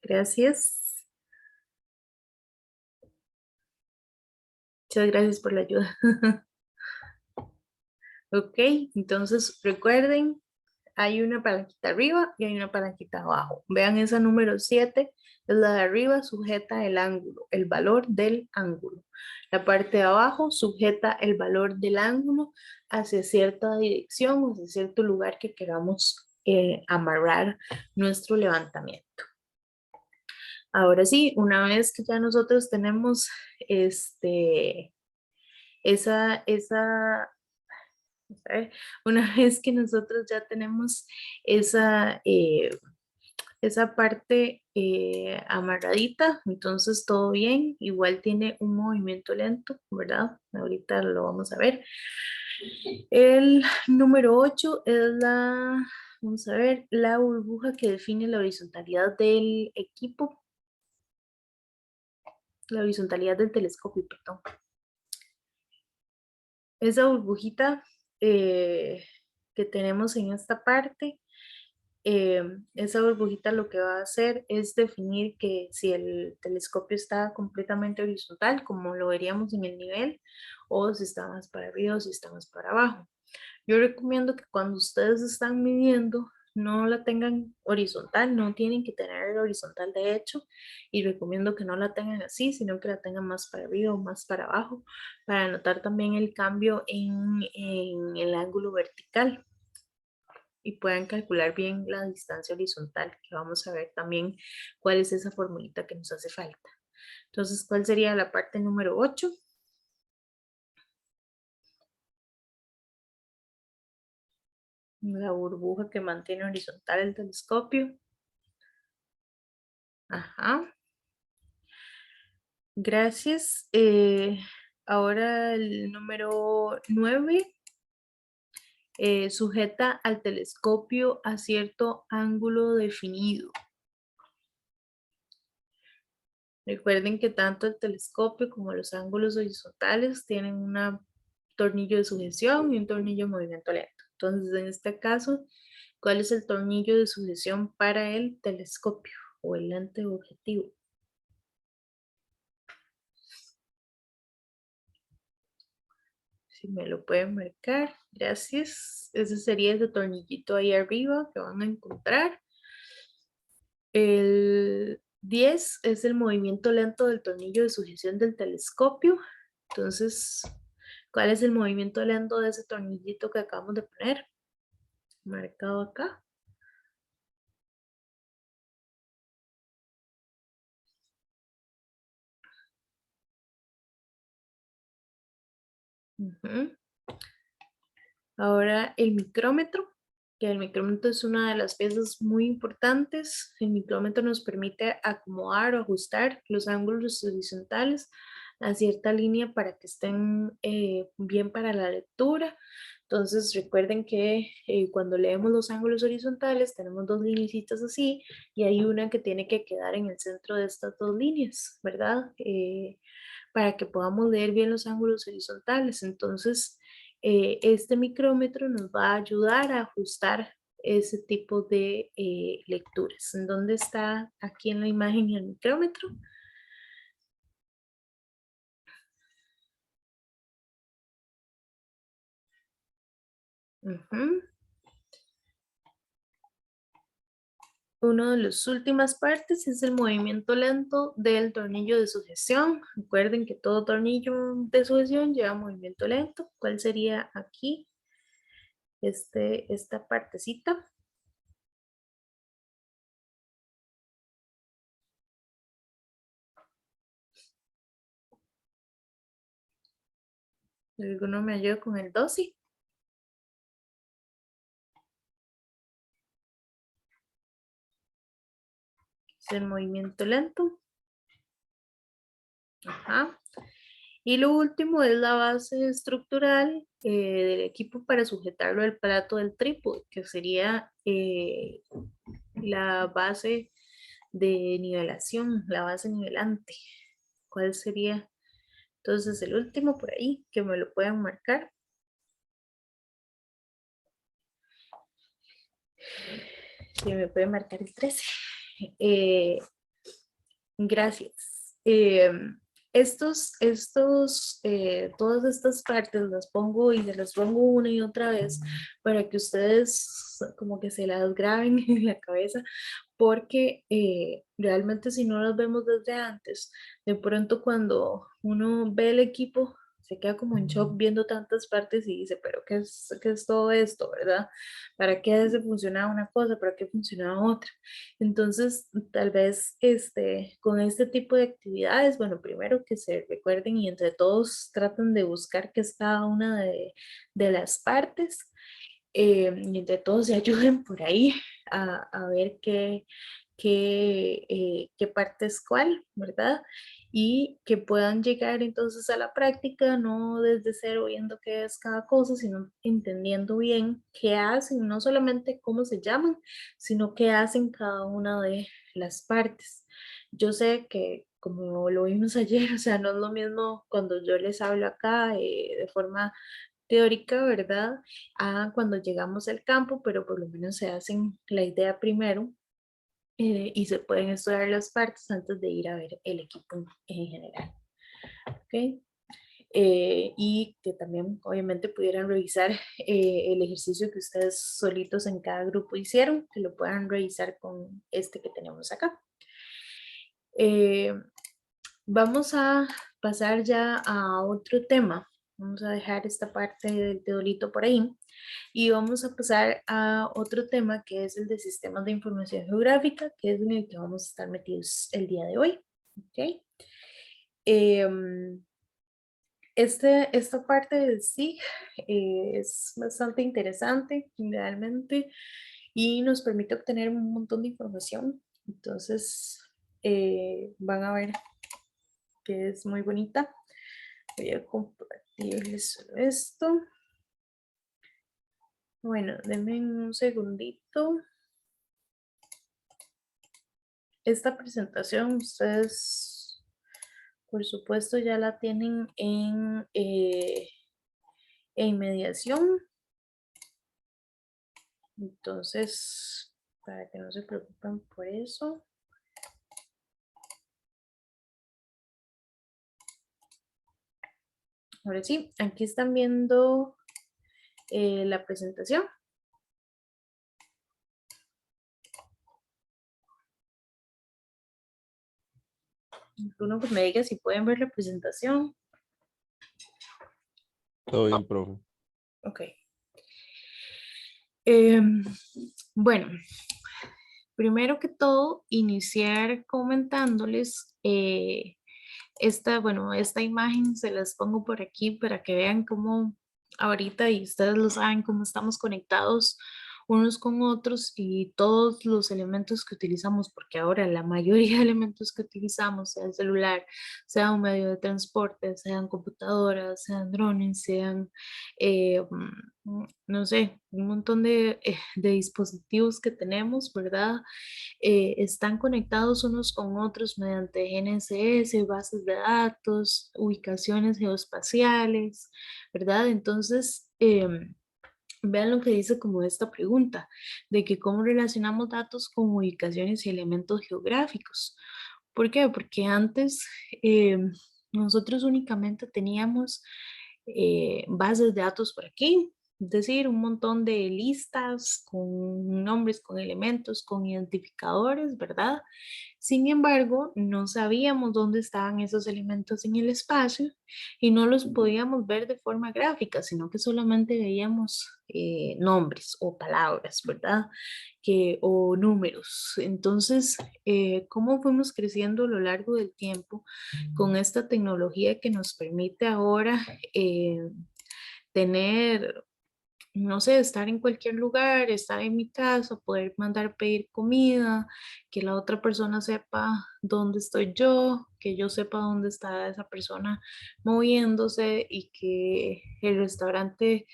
Gracias. Muchas gracias por la ayuda. Ok, entonces recuerden, hay una palanquita arriba y hay una palanquita abajo. Vean esa número 7, es la de arriba, sujeta el ángulo, el valor del ángulo. La parte de abajo sujeta el valor del ángulo hacia cierta dirección o hacia cierto lugar que queramos amarrar nuestro levantamiento. Ahora sí, una vez que ya nosotros tenemos esa, a ver, una vez que nosotros ya tenemos esa, esa parte amarradita, entonces todo bien, igual tiene un movimiento lento, ¿verdad? Ahorita lo vamos a ver. El número 8 es vamos a ver, la burbuja que define la horizontalidad del equipo, la horizontalidad del telescopio, perdón. Esa burbujita que tenemos en esta parte, esa burbujita lo que va a hacer es definir que si el telescopio está completamente horizontal, como lo veríamos en el nivel, o si está más para arriba o si está más para abajo. Yo recomiendo que cuando ustedes están midiendo, no la tengan horizontal, no tienen que tener horizontal de hecho, y recomiendo que no la tengan así, sino que la tengan más para arriba o más para abajo, para notar también el cambio en el ángulo vertical y puedan calcular bien la distancia horizontal, que vamos a ver también cuál es esa formulita que nos hace falta. Entonces, ¿cuál sería la parte número 8? La burbuja que mantiene horizontal el telescopio. Ajá. Gracias. Ahora el número 9. Sujeta al telescopio a cierto ángulo definido. Recuerden que tanto el telescopio como los ángulos horizontales tienen un tornillo de sujeción y un tornillo de movimiento lento. Entonces, en este caso, ¿cuál es el tornillo de sujeción para el telescopio o el lente objetivo? Si me lo pueden marcar, gracias. Ese sería ese tornillito ahí arriba que van a encontrar. El 10 es el movimiento lento del tornillo de sujeción del telescopio. Entonces, ¿cuál es el movimiento lento de ese tornillito que acabamos de poner? Marcado acá. Ujú. Ahora el micrómetro, que el micrómetro es una de las piezas muy importantes. El micrómetro nos permite acomodar o ajustar los ángulos horizontales a cierta línea para que estén bien para la lectura. Entonces recuerden que cuando leemos los ángulos horizontales tenemos dos lineecitas así y hay una que tiene que quedar en el centro de estas dos líneas, ¿verdad? Para que podamos leer bien los ángulos horizontales. Entonces, este micrómetro nos va a ayudar a ajustar ese tipo de lecturas. ¿En dónde está aquí en la imagen el micrómetro? Ujú. Una de las últimas partes es el movimiento lento del tornillo de sujeción. Recuerden que todo tornillo de sujeción lleva movimiento lento. ¿Cuál sería aquí? Esta partecita. ¿Alguno me ayuda con el 12? Es el movimiento lento. Ajá. Y lo último es la base estructural del equipo para sujetarlo al plato del trípode, que sería la base de nivelación, la base nivelante. ¿Cuál sería? Entonces el último por ahí, que me lo puedan marcar. Si me puede marcar el 13. Eh, Gracias. Todas estas partes las pongo y se las pongo una y otra vez para que ustedes como que se las graben en la cabeza, porque realmente si no las vemos desde antes, de pronto cuando uno ve el equipo, se queda como en shock viendo tantas partes y dice, pero qué es todo esto, verdad? ¿Para qué se funcionaba una cosa? ¿Para qué funcionaba otra? Entonces, tal vez con este tipo de actividades, bueno, primero que se recuerden y entre todos traten de buscar qué es cada una de las partes, y entre todos se ayuden por ahí a ver qué parte es cuál, ¿verdad? Y que puedan llegar entonces a la práctica, no desde cero viendo qué es cada cosa, sino entendiendo bien qué hacen, no solamente cómo se llaman, sino qué hacen cada una de las partes. Yo sé que como lo vimos ayer, o sea, no es lo mismo cuando yo les hablo acá de forma teórica, ¿verdad? A cuando llegamos al campo, pero por lo menos se hacen la idea primero, y se pueden estudiar las partes antes de ir a ver el equipo en general. ¿Ok? Y que también obviamente pudieran revisar el ejercicio que ustedes solitos en cada grupo hicieron, que lo puedan revisar con este que tenemos acá. Eh, Vamos a pasar ya a otro tema. Vamos a dejar esta parte del teolito por ahí y vamos a pasar a otro tema que es el de sistemas de información geográfica, que es en el que vamos a estar metidos el día de hoy. ¿Okay? Esta parte del SIG es bastante interesante realmente y nos permite obtener un montón de información. Entonces, van a ver que es muy bonita. Voy a compartirles solo esto. Bueno, denme un segundito. Esta presentación ustedes, por supuesto, ya la tienen en mediación. Entonces, para que no se preocupen por eso. Ahora sí, aquí están viendo la presentación. Uno pues me diga si pueden ver la presentación. Todo bien, profe. Ok. Em, bueno, primero que todo, iniciar comentándoles esta imagen se las pongo por aquí para que vean cómo ahorita, y ustedes lo saben, cómo estamos conectados unos con otros y todos los elementos que utilizamos, porque ahora la mayoría de elementos que utilizamos, sea el celular, sea un medio de transporte, sean computadoras, sean drones, sean, no sé, un montón de dispositivos que tenemos, ¿verdad? Están conectados unos con otros mediante GNSS, bases de datos, ubicaciones geoespaciales, ¿verdad? Entonces, vean lo que dice como esta pregunta, de que cómo relacionamos datos con ubicaciones y elementos geográficos. ¿Por qué? Porque antes nosotros únicamente teníamos bases de datos por aquí, es decir, un montón de listas con nombres, con elementos, con identificadores, ¿verdad? Sin embargo, no sabíamos dónde estaban esos elementos en el espacio y no los podíamos ver de forma gráfica, sino que solamente veíamos nombres o palabras, ¿verdad? O números. Entonces, ¿cómo fuimos creciendo a lo largo del tiempo con esta tecnología que nos permite ahora tener, no sé, estar en cualquier lugar, estar en mi casa, poder mandar pedir comida, que la otra persona sepa dónde estoy yo, que yo sepa dónde está esa persona moviéndose y que el restaurante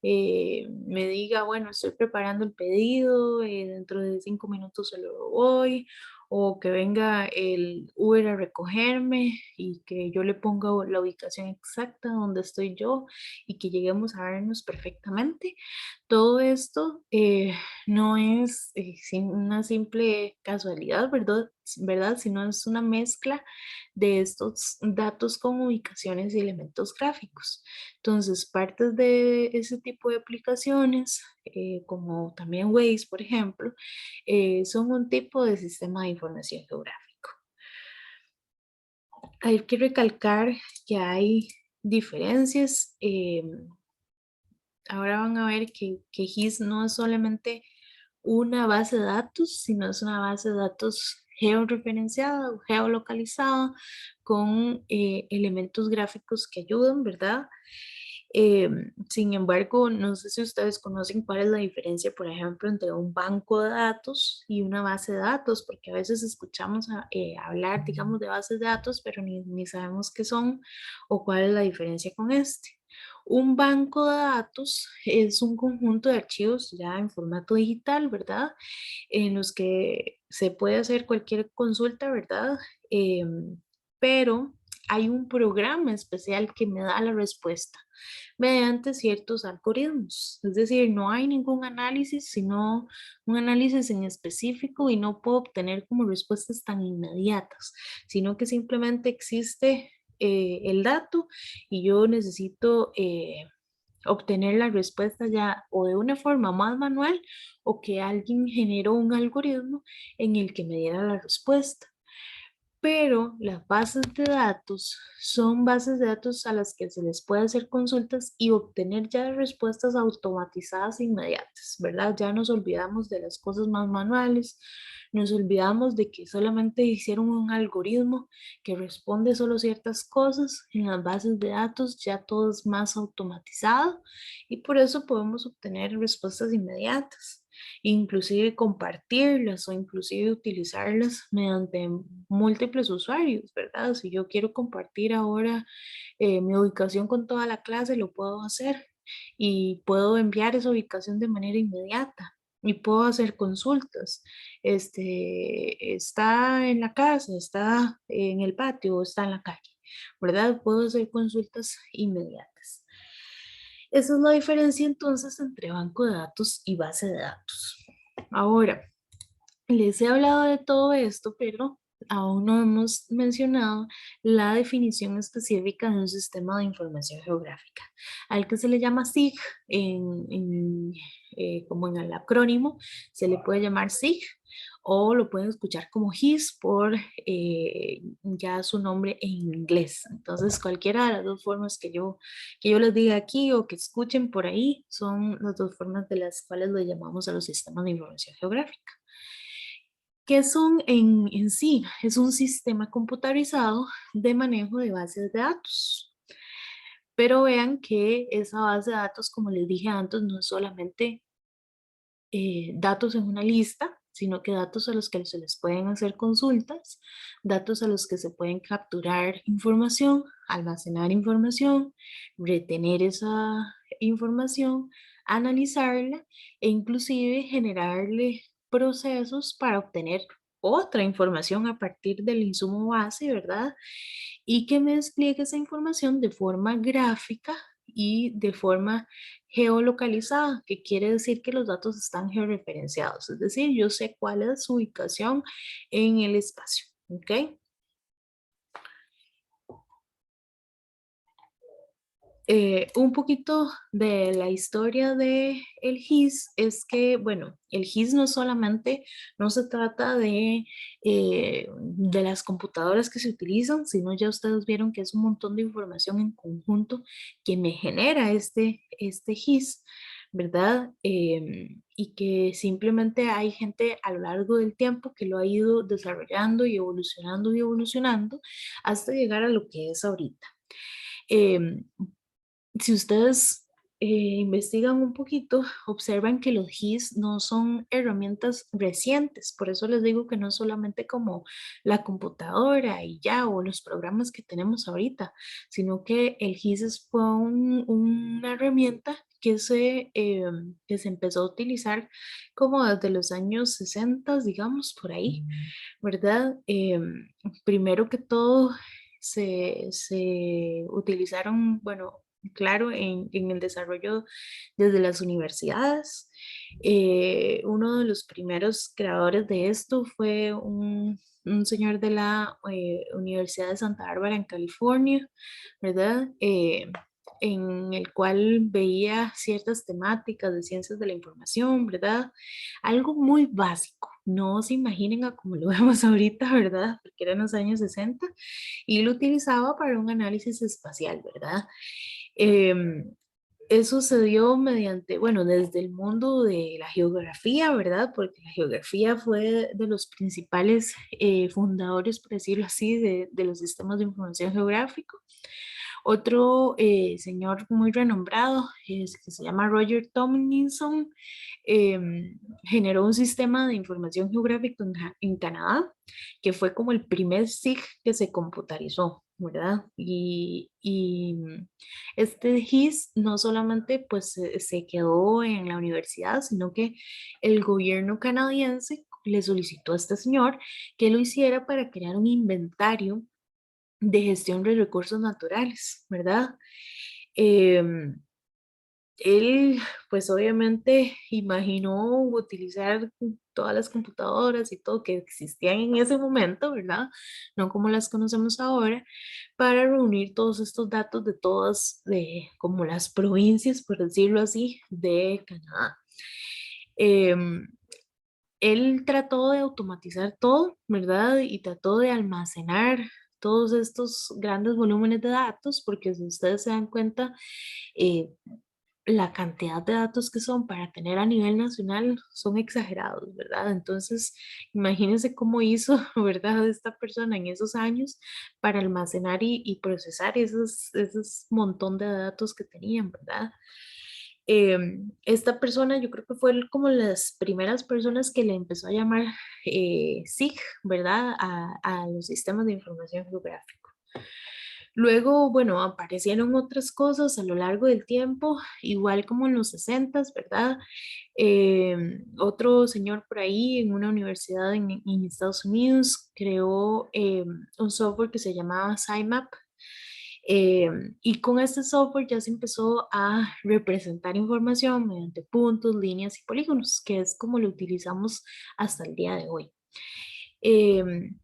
me diga, bueno, estoy preparando el pedido, dentro de 5 minutos se lo voy, o que venga el Uber a recogerme y que yo le ponga la ubicación exacta donde estoy yo y que lleguemos a vernos perfectamente. Todo esto no es una simple casualidad, ¿verdad? ¿Verdad? Sino es una mezcla de estos datos con ubicaciones y elementos gráficos. Entonces, partes de ese tipo de aplicaciones, como también Waze, por ejemplo, son un tipo de sistema de información geográfico. Hay que recalcar que hay diferencias. Ahora van a ver que GIS no es solamente una base de datos, sino es una base de datos georreferenciada o geolocalizada con elementos gráficos que ayudan, ¿verdad? Sin embargo, no sé si ustedes conocen cuál es la diferencia, por ejemplo, entre un banco de datos y una base de datos, porque a veces escuchamos hablar, digamos, de bases de datos, pero ni sabemos qué son o cuál es la diferencia con este. Un banco de datos es un conjunto de archivos ya en formato digital, ¿verdad? En los que se puede hacer cualquier consulta, ¿verdad? Pero hay un programa especial que me da la respuesta mediante ciertos algoritmos. Es decir, no hay ningún análisis, sino un análisis en específico y no puedo obtener como respuestas tan inmediatas, sino que simplemente existe el dato y yo necesito obtener la respuesta ya o de una forma más manual o que alguien generó un algoritmo en el que me diera la respuesta. Pero las bases de datos son bases de datos a las que se les puede hacer consultas y obtener ya respuestas automatizadas e inmediatas, ¿verdad? Ya nos olvidamos de las cosas más manuales, nos olvidamos de que solamente hicieron un algoritmo que responde solo ciertas cosas. En las bases de datos ya todo es más automatizado y por eso podemos obtener respuestas inmediatas, inclusive compartirlas o inclusive utilizarlas mediante múltiples usuarios, ¿verdad? Si yo quiero compartir ahora mi ubicación con toda la clase, lo puedo hacer y puedo enviar esa ubicación de manera inmediata y puedo hacer consultas. Está en la casa, está en el patio o está en la calle, ¿verdad? Puedo hacer consultas inmediatas. Esa es la diferencia entonces entre banco de datos y base de datos. Ahora, les he hablado de todo esto, pero aún no hemos mencionado la definición específica de un sistema de información geográfica, al que se le llama SIG, como en el acrónimo, se le puede llamar SIG o lo pueden escuchar como GIS por ya su nombre en inglés. Entonces, cualquiera de las dos formas que yo les diga aquí o que escuchen por ahí son las dos formas de las cuales lo llamamos a los sistemas de información geográfica. ¿Qué son en sí? Es un sistema computarizado de manejo de bases de datos. Pero vean que esa base de datos, como les dije antes, no es solamente datos en una lista, sino que datos a los que se les pueden hacer consultas, datos a los que se pueden capturar información, almacenar información, retener esa información, analizarla e inclusive generarle procesos para obtener otra información a partir del insumo base, ¿verdad? Y que me despliegue esa información de forma gráfica y de forma geolocalizada, que quiere decir que los datos están georreferenciados, es decir, yo sé cuál es su ubicación en el espacio, ¿ok? Un poquito de la historia de el GIS es que, bueno, el GIS no solamente, no se trata de las computadoras que se utilizan, sino ya ustedes vieron que es un montón de información en conjunto que me genera este GIS, ¿verdad? Y que simplemente hay gente a lo largo del tiempo que lo ha ido desarrollando y evolucionando hasta llegar a lo que es ahorita. Em, si ustedes investigan un poquito, observan que los GIS no son herramientas recientes, por eso les digo que no es solamente como la computadora y ya, o los programas que tenemos ahorita, sino que el GIS fue una herramienta que se empezó a utilizar como desde los años 60, digamos, por ahí, ¿verdad? Primero que todo, se utilizaron, bueno, claro, en el desarrollo desde las universidades. Uno de los primeros creadores de esto fue un señor de la Universidad de Santa Bárbara en California, ¿verdad? En el cual veía ciertas temáticas de ciencias de la información, ¿verdad? Algo muy básico, no se imaginen a como lo vemos ahorita, ¿verdad? Porque eran los años 60 y lo utilizaba para un análisis espacial, ¿verdad? Em, Eso se dio mediante, bueno, desde el mundo de la geografía, ¿verdad? Porque la geografía fue de los principales fundadores, por decirlo así, de los sistemas de información geográfico. Otro señor muy renombrado, que se llama Roger Tomlinson, generó un sistema de información geográfica en Canadá, que fue como el primer SIG que se computarizó, ¿verdad? Este GIS no solamente pues se quedó en la universidad, sino que el gobierno canadiense le solicitó a este señor que lo hiciera para crear un inventario de gestión de recursos naturales, ¿verdad? Em, Él, pues obviamente imaginó utilizar todas las computadoras y todo que existían en ese momento, ¿verdad? No como las conocemos ahora, para reunir todos estos datos de todas, de como las provincias, por decirlo así, de Canadá. Em, Él trató de automatizar todo, ¿verdad? Y trató de almacenar todos estos grandes volúmenes de datos, porque si ustedes se dan cuenta, eh, la cantidad de datos que son para tener a nivel nacional son exagerados, ¿verdad? Entonces, imagínense cómo hizo, ¿verdad? Esta persona en esos años para almacenar y procesar esos montón de datos que tenían, ¿verdad? Esta persona yo creo que fue como las primeras personas que le empezó a llamar SIG, ¿verdad? A los sistemas de información geográfica. Luego, bueno, aparecieron otras cosas a lo largo del tiempo, igual como en los 60, ¿verdad? Otro señor por ahí en una universidad en Estados Unidos creó un software que se llamaba SciMap. eh, y con este software ya se empezó a representar información mediante puntos, líneas y polígonos, que es como lo utilizamos hasta el día de hoy. Em,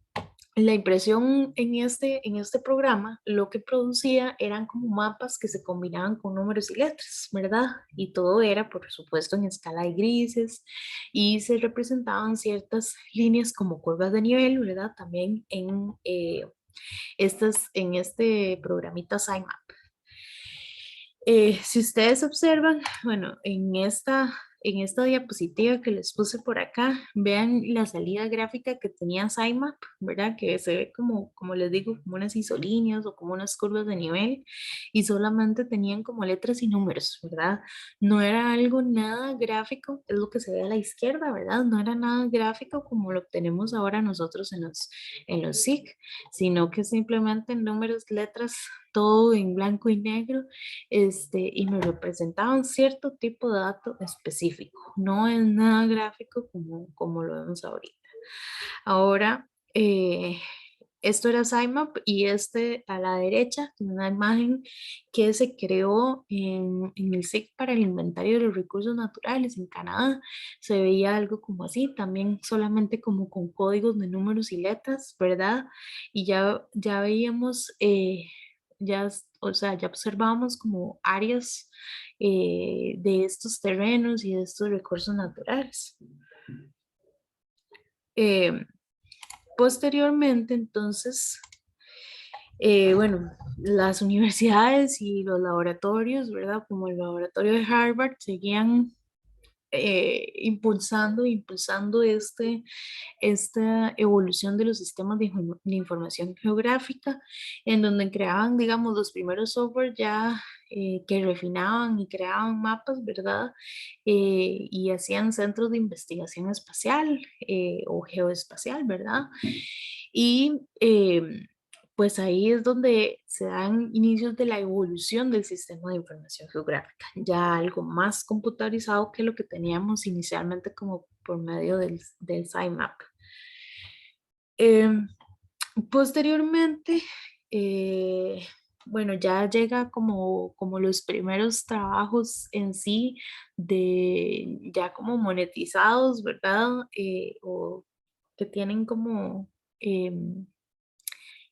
la impresión en este programa lo que producía eran como mapas que se combinaban con números y letras, ¿verdad? Y todo era, por supuesto, en escala de grises y se representaban ciertas líneas como curvas de nivel, ¿verdad? También en este programita SciMap. Si ustedes observan, bueno, en esta diapositiva que les puse por acá, vean la salida gráfica que tenía SciMap, ¿verdad? Que se ve como les digo, como unas isolíneas o como unas curvas de nivel y solamente tenían como letras y números, ¿verdad? No era algo nada gráfico, es lo que se ve a la izquierda, ¿verdad? No era nada gráfico como lo tenemos ahora nosotros en los SIG, sino que simplemente números, letras, todo en blanco y negro y me representaban cierto tipo de dato específico, no es nada gráfico como lo vemos ahorita. Ahora, esto era SciMap y a la derecha, una imagen que se creó en el SIC para el inventario de los recursos naturales en Canadá. Se veía algo como así, también solamente como con códigos de números y letras, ¿verdad? Y ya veíamos, o sea, ya observábamos como áreas de estos terrenos y de estos recursos naturales. Eh, Posteriormente, entonces, bueno, las universidades y los laboratorios, ¿verdad? Como el laboratorio de Harvard, seguían impulsando esta evolución de los sistemas de información geográfica, en donde creaban, digamos, los primeros software ya que refinaban y creaban mapas, ¿verdad? Y hacían centros de investigación espacial o geoespacial, ¿verdad? Y pues ahí es donde se dan inicios de la evolución del sistema de información geográfica, ya algo más computarizado que lo que teníamos inicialmente como por medio del SciMap. Em, Posteriormente, eh, bueno, ya llega como los primeros trabajos en sí de ya como monetizados, ¿verdad? O que tienen como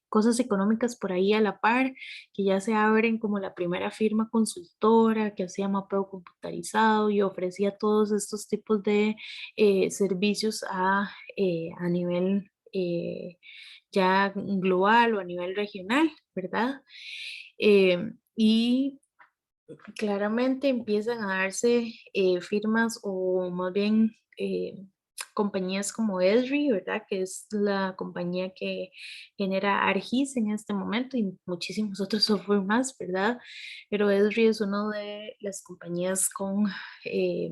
cosas económicas por ahí a la par, que ya se abren como la primera firma consultora que hacía mapeo computarizado y ofrecía todos estos tipos de servicios a nivel ya global o a nivel regional, ¿verdad? Y claramente empiezan a darse firmas o más bien compañías como Esri, ¿verdad? Que es la compañía que genera ArcGIS en este momento y muchísimos otros software más, ¿verdad? Pero Esri es una de las compañías eh,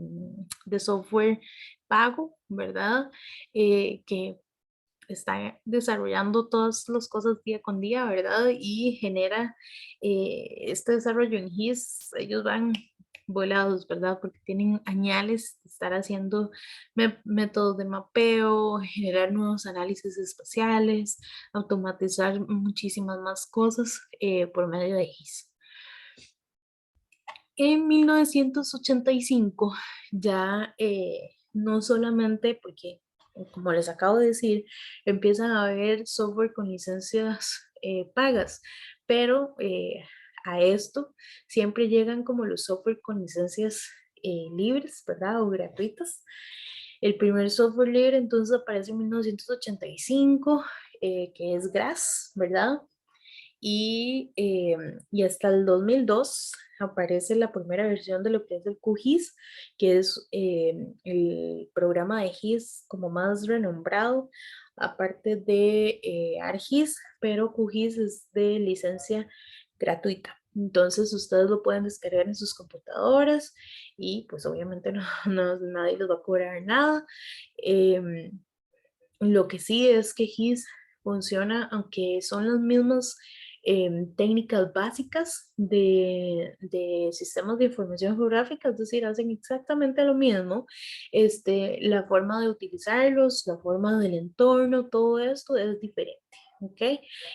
de software pago, ¿verdad? Que está desarrollando todas las cosas día con día, ¿verdad? Y genera este desarrollo en GIS, ellos van volados, ¿verdad? Porque tienen añales de estar haciendo métodos de mapeo, generar nuevos análisis espaciales, automatizar muchísimas más cosas por medio de GIS. En 1985 ya no solamente porque, como les acabo de decir, empiezan a haber software con licencias pagas, pero a esto siempre llegan como los software con licencias libres, ¿verdad? O gratuitas. El primer software libre entonces aparece en 1985, que es GRASS, ¿verdad? Y hasta el 2002 aparece la primera versión de lo que es el QGIS, que es el programa de GIS como más renombrado, aparte de ArcGIS, pero QGIS es de licencia gratuita. Entonces ustedes lo pueden descargar en sus computadoras y pues obviamente nadie les va a cobrar nada. Lo que sí es que GIS funciona, aunque son las mismas técnicas básicas de sistemas de información geográfica, es decir, hacen exactamente lo mismo. La forma de utilizarlos, la forma del entorno, todo esto es diferente. ¿Ok?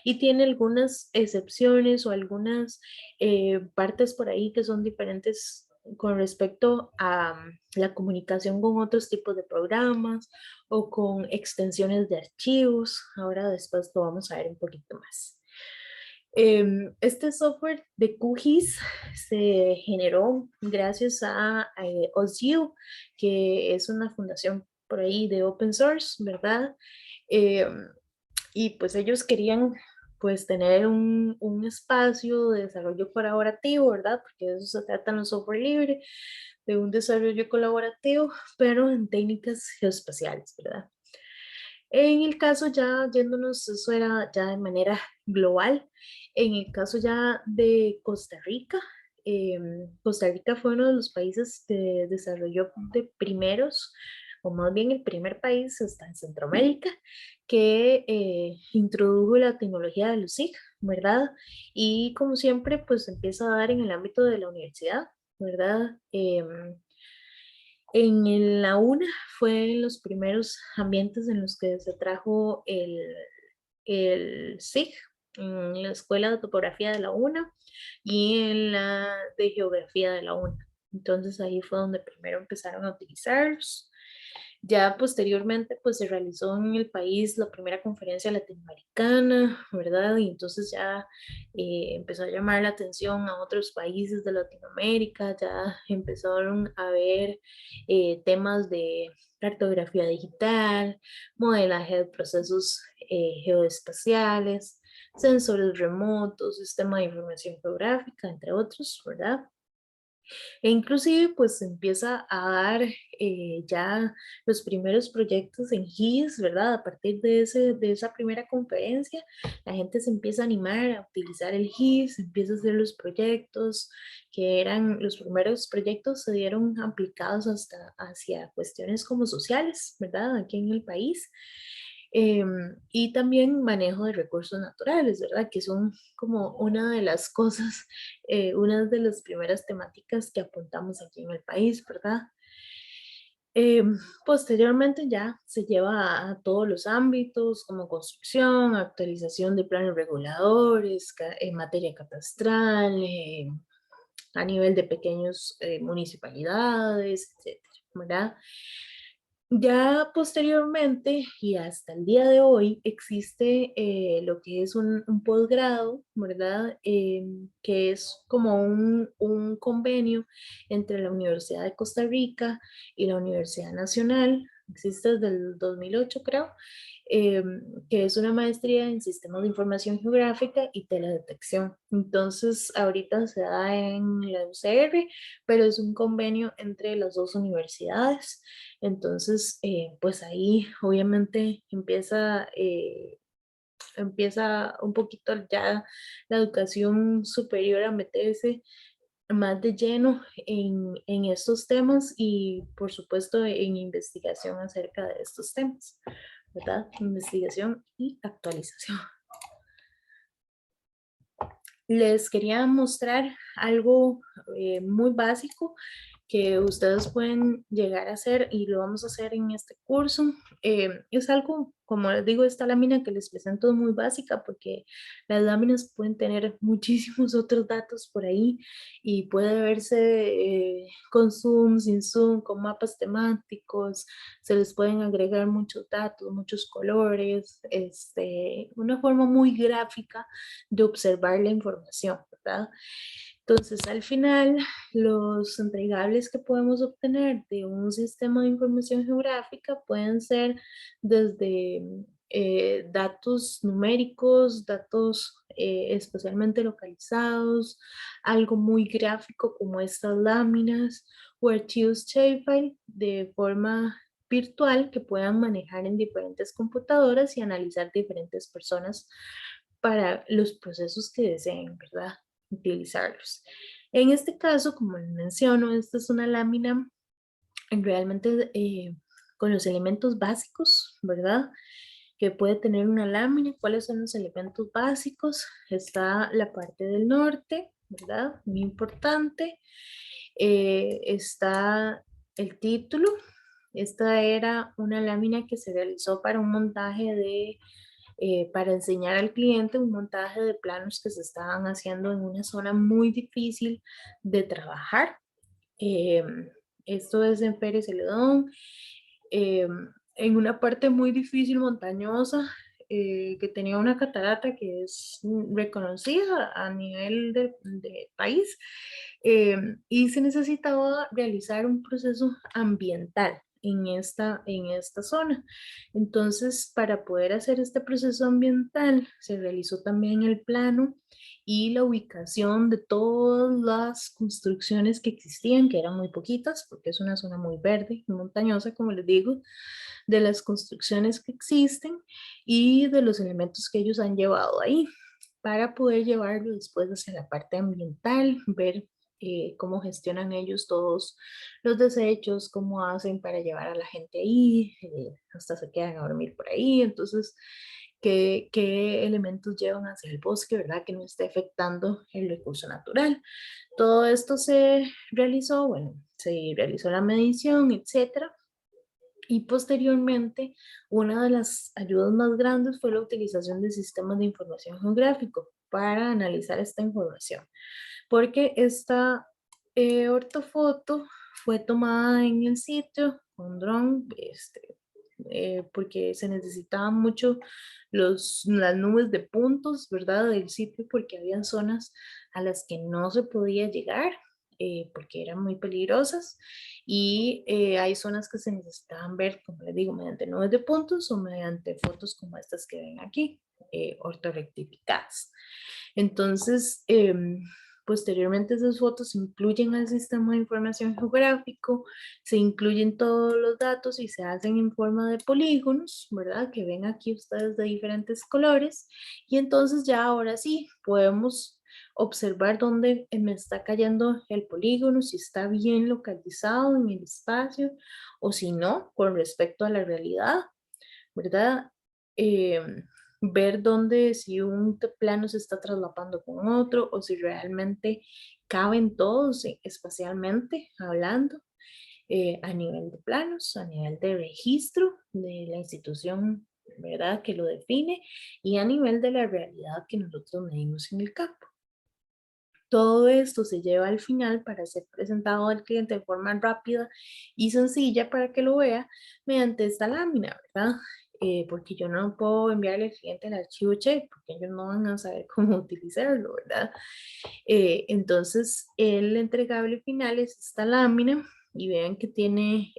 Y tiene algunas excepciones o algunas partes por ahí que son diferentes con respecto a la comunicación con otros tipos de programas o con extensiones de archivos. Ahora después lo vamos a ver un poquito más. Este software de QGIS se generó gracias a OSU, que es una fundación por ahí de open source, ¿verdad? Eh, y pues ellos querían pues tener un espacio de desarrollo colaborativo, ¿verdad? Porque de eso se trata en el software libre, de un desarrollo colaborativo, pero en técnicas geoespaciales, ¿verdad? En el caso ya yéndonos, eso era ya de manera global. En el caso ya de Costa Rica, Costa Rica fue uno de los países que desarrolló de primeros, o más bien el primer país hasta en Centroamérica, que introdujo la tecnología de los SIG, ¿verdad? Y como siempre, pues empieza a dar en el ámbito de la universidad, ¿verdad? En la UNA fue en los primeros ambientes en los que se trajo el SIG, en la Escuela de Topografía de la UNA y en la de Geografía de la UNA. Entonces ahí fue donde primero empezaron a utilizarlos. Ya posteriormente, pues se realizó en el país la primera conferencia latinoamericana, ¿verdad? Y entonces ya empezó a llamar la atención a otros países de Latinoamérica, ya empezaron a ver temas de cartografía digital, modelaje de procesos geoespaciales, sensores remotos, sistema de información geográfica, entre otros, ¿verdad? E inclusive pues empieza a dar ya los primeros proyectos en GIS, ¿verdad? A partir de esa primera conferencia, la gente se empieza a animar a utilizar el GIS, empieza a hacer los proyectos, que eran los primeros proyectos se dieron aplicados hasta hacia cuestiones como sociales, ¿verdad? Aquí en el país. Y también manejo de recursos naturales, ¿verdad? Que son como una de las cosas, una de las primeras temáticas que apuntamos aquí en el país, ¿verdad? Posteriormente ya se lleva a todos los ámbitos como construcción, actualización de planes reguladores, en materia catastral, a nivel de pequeños municipalidades, etcétera, ¿verdad? Ya posteriormente y hasta el día de hoy existe lo que es un posgrado, ¿verdad? Que es como un convenio entre la Universidad de Costa Rica y la Universidad Nacional, existe desde el 2008 creo, eh, que es una maestría en Sistemas de Información Geográfica y Teledetección. Entonces, ahorita se da en la UCR, pero es un convenio entre las dos universidades. Entonces, pues ahí obviamente empieza un poquito ya la educación superior a meterse más de lleno en estos temas y por supuesto en investigación acerca de estos temas, ¿verdad? Investigación y actualización. Les quería mostrar algo muy básico que ustedes pueden llegar a hacer y lo vamos a hacer en este curso. Es algo, como les digo, esta lámina que les presento es muy básica porque las láminas pueden tener muchísimos otros datos por ahí y puede verse con zoom, sin zoom, con mapas temáticos, se les pueden agregar muchos datos, muchos colores, una forma muy gráfica de observar la información, ¿verdad? Entonces, al final, los entregables que podemos obtener de un sistema de información geográfica pueden ser desde datos numéricos, datos especialmente localizados, algo muy gráfico como estas láminas o archivos shapefile de forma virtual que puedan manejar en diferentes computadoras y analizar diferentes personas para los procesos que deseen, ¿verdad? Utilizarlos. En este caso, como les menciono, esta es una lámina realmente con los elementos básicos, ¿verdad? Que puede tener una lámina. ¿Cuáles son los elementos básicos? Está la parte del norte, ¿verdad? Muy importante. Está el título. Esta era una lámina que se realizó para un montaje para enseñar al cliente un montaje de planos que se estaban haciendo en una zona muy difícil de trabajar. Eh, Esto es en Pérez Celedón, eh, en una parte muy difícil, montañosa, que tenía una catarata que es reconocida a nivel de país, y se necesitaba realizar un proceso ambiental en esta zona. Entonces, para poder hacer este proceso ambiental, se realizó también el plano y la ubicación de todas las construcciones que existían, que eran muy poquitas, porque es una zona muy verde y montañosa, como les digo, de las construcciones que existen y de los elementos que ellos han llevado ahí para poder llevarlo después hacia la parte ambiental, ver cómo gestionan ellos todos los desechos, cómo hacen para llevar a la gente ahí, hasta se quedan a dormir por ahí. Entonces, qué elementos llevan hacia el bosque, ¿verdad? Que no esté afectando el recurso natural. Todo esto se realizó, bueno, se realizó la medición, etcétera. Y posteriormente, una de las ayudas más grandes fue la utilización de sistemas de información geográfico para analizar esta información, porque esta ortofoto fue tomada en el sitio con dron, porque se necesitaban mucho las nubes de puntos, ¿verdad? Del sitio, porque había zonas a las que no se podía llegar, porque eran muy peligrosas, y hay zonas que se necesitaban ver, como les digo, mediante nubes de puntos o mediante fotos como estas que ven aquí, ortorrectificadas. Entonces, posteriormente esas fotos se incluyen al sistema de información geográfico, se incluyen todos los datos y se hacen en forma de polígonos, ¿verdad? Que ven aquí ustedes de diferentes colores. Y entonces ya ahora sí podemos observar dónde me está cayendo el polígono, si está bien localizado en el espacio o si no, con respecto a la realidad, ¿verdad? ver dónde, si un plano se está traslapando con otro o si realmente caben todos espacialmente hablando, a nivel de planos, a nivel de registro de la institución, ¿verdad? Que lo define y a nivel de la realidad que nosotros medimos en el campo. Todo esto se lleva al final para ser presentado al cliente de forma rápida y sencilla para que lo vea mediante esta lámina, ¿verdad? Porque yo no puedo enviarle al cliente el archivo check porque ellos no van a saber cómo utilizarlo, ¿verdad? Entonces, el entregable final es esta lámina y vean que tiene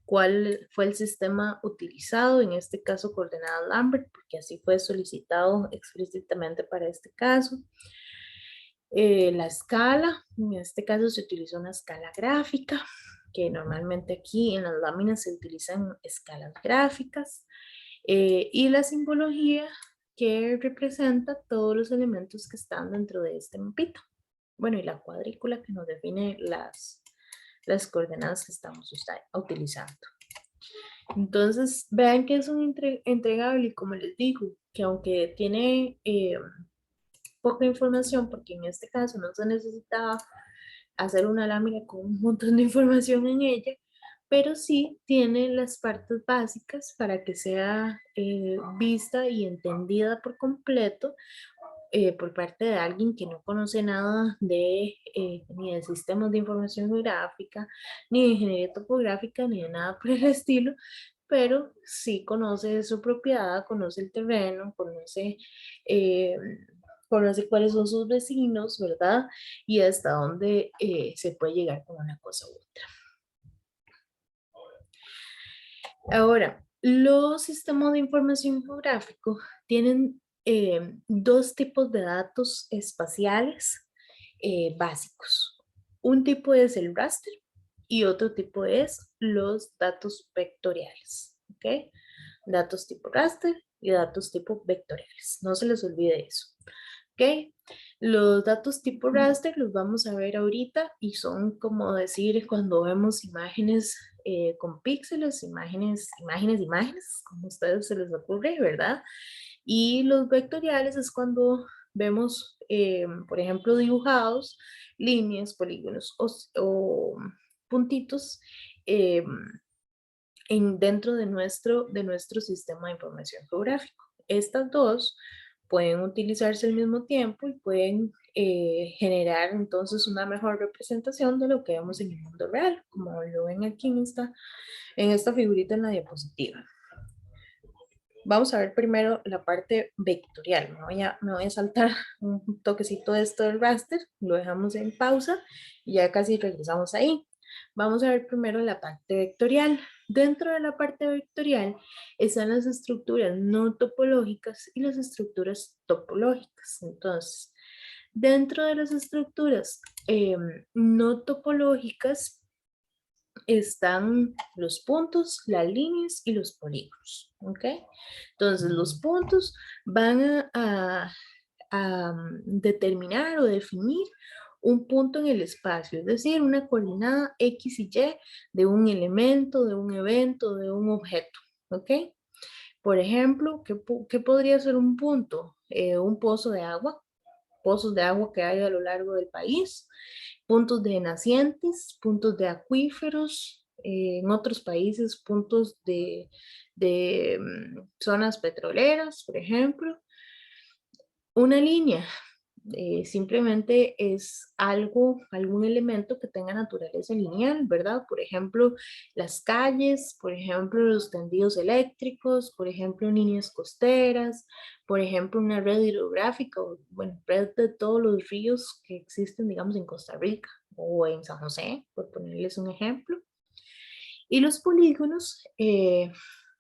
cuál fue el sistema utilizado, en este caso coordenadas Lambert, porque así fue solicitado explícitamente para este caso. La escala, en este caso se utilizó una escala gráfica, que normalmente aquí en las láminas se utilizan escalas gráficas, y la simbología que representa todos los elementos que están dentro de este mapito. Bueno, y la cuadrícula que nos define las coordenadas que estamos utilizando. Entonces, vean que es un entregable y como les digo, que aunque tiene poca información, porque en este caso no se necesitaba hacer una lámina con un montón de información en ella, pero sí tiene las partes básicas para que sea vista y entendida por completo por parte de alguien que no conoce nada de ni de sistemas de información geográfica, ni de ingeniería topográfica, ni de nada por el estilo, pero sí conoce su propiedad, conoce el terreno, eh, conoce cuáles son sus vecinos, ¿verdad? Y hasta dónde se puede llegar con una cosa u otra. Ahora, los sistemas de información geográfico tienen dos tipos de datos espaciales básicos. Un tipo es el raster y otro tipo es los datos vectoriales. ¿Ok? Datos tipo raster y datos tipo vectoriales. No se les olvide eso. ¿Ok? Los datos tipo raster los vamos a ver ahorita y son como decir cuando vemos imágenes con píxeles, imágenes, como a ustedes se les ocurre, ¿verdad? Y los vectoriales es cuando vemos, por ejemplo, dibujados, líneas, polígonos o puntitos eh, dentro de nuestro sistema de información geográfico. Estas dos pueden utilizarse al mismo tiempo y pueden generar entonces una mejor representación de lo que vemos en el mundo real, como lo ven aquí en esta figurita en la diapositiva. Vamos a ver primero la parte vectorial. Me voy a saltar un toquecito de esto del raster, lo dejamos en pausa y ya casi regresamos ahí. Vamos a ver primero la parte vectorial. Dentro de la parte vectorial están las estructuras no topológicas y las estructuras topológicas. Entonces, dentro de las estructuras no topológicas están los puntos, las líneas y los polígonos, ¿ok? Entonces, los puntos van a determinar o definir un punto en el espacio, es decir, una coordenada X y Y de un elemento, de un evento, de un objeto, ¿ok? Por ejemplo, ¿qué podría ser un punto? Un pozo de agua, pozos de agua que hay a lo largo del país, puntos de nacientes, puntos de acuíferos, en otros países puntos de zonas petroleras, por ejemplo. Una línea simplemente es algo, algún elemento que tenga naturaleza lineal, ¿verdad? Por ejemplo, las calles, por ejemplo, los tendidos eléctricos, por ejemplo, líneas costeras, por ejemplo, una red hidrográfica, o, bueno, red de todos los ríos que existen, digamos, en Costa Rica o en San José, por ponerles un ejemplo. Y los polígonos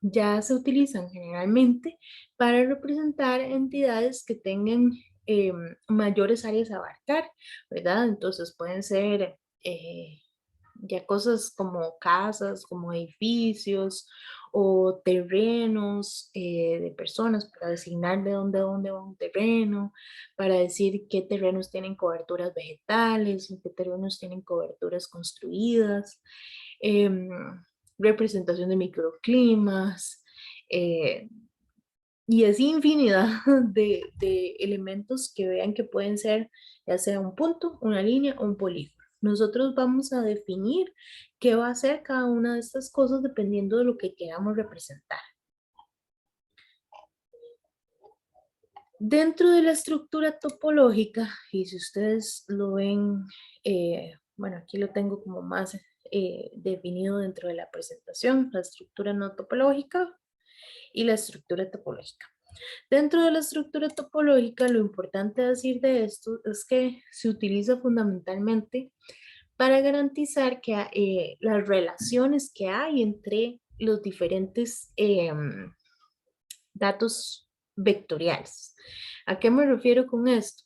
ya se utilizan generalmente para representar entidades que tengan mayores áreas a abarcar, ¿verdad? Entonces pueden ser ya cosas como casas, como edificios o terrenos de personas para designar de dónde va un terreno, para decir qué terrenos tienen coberturas vegetales o qué terrenos tienen coberturas construidas, em, representación de microclimas, Eh, y es infinidad de elementos que vean que pueden ser ya sea un punto, una línea o un polígono. Nosotros vamos a definir qué va a ser cada una de estas cosas dependiendo de lo que queramos representar. Dentro de la estructura topológica, y si ustedes lo ven, bueno, aquí lo tengo como más definido dentro de la presentación, la estructura no topológica y la estructura topológica. Dentro de la estructura topológica, lo importante decir de esto es que se utiliza fundamentalmente para garantizar que las relaciones que hay entre los diferentes datos vectoriales. ¿A qué me refiero con esto?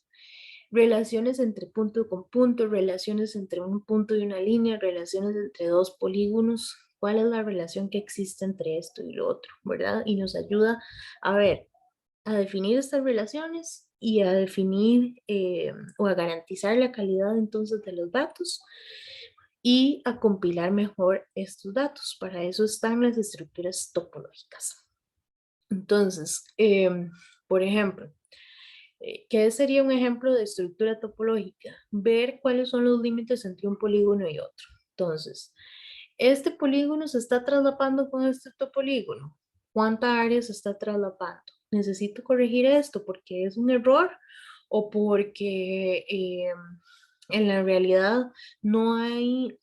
Relaciones entre punto con punto, relaciones entre un punto y una línea, relaciones entre dos polígonos. ¿Cuál es la relación que existe entre esto y lo otro? ¿Verdad? Y nos ayuda a ver, a definir estas relaciones y a definir o a garantizar la calidad entonces de los datos y a compilar mejor estos datos. Para eso están las estructuras topológicas. Entonces, por ejemplo, ¿qué sería un ejemplo de estructura topológica? Ver cuáles son los límites entre un polígono y otro. Entonces, este polígono se está traslapando con este otro polígono. ¿Cuánta área se está traslapando? Necesito corregir esto porque es un error o porque en la realidad no hay,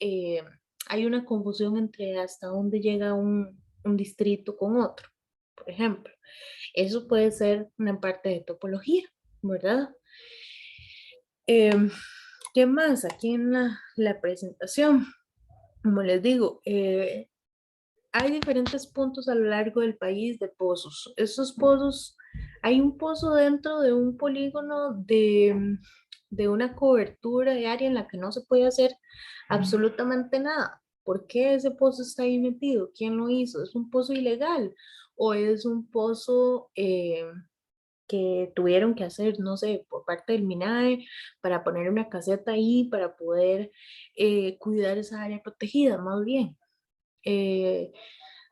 hay una confusión entre hasta dónde llega un distrito con otro, por ejemplo. Eso puede ser una parte de topología, ¿verdad? ¿Qué más? Aquí en la presentación, como les digo, hay diferentes puntos a lo largo del país de pozos. Esos pozos, hay un pozo dentro de un polígono de una cobertura de área en la que no se puede hacer absolutamente nada. ¿Por qué ese pozo está ahí metido? ¿Quién lo hizo? ¿Es un pozo ilegal? ¿O es un pozo que tuvieron que hacer, no sé, por parte del MINAE para poner una caseta ahí para poder cuidar esa área protegida, más bien? Eh,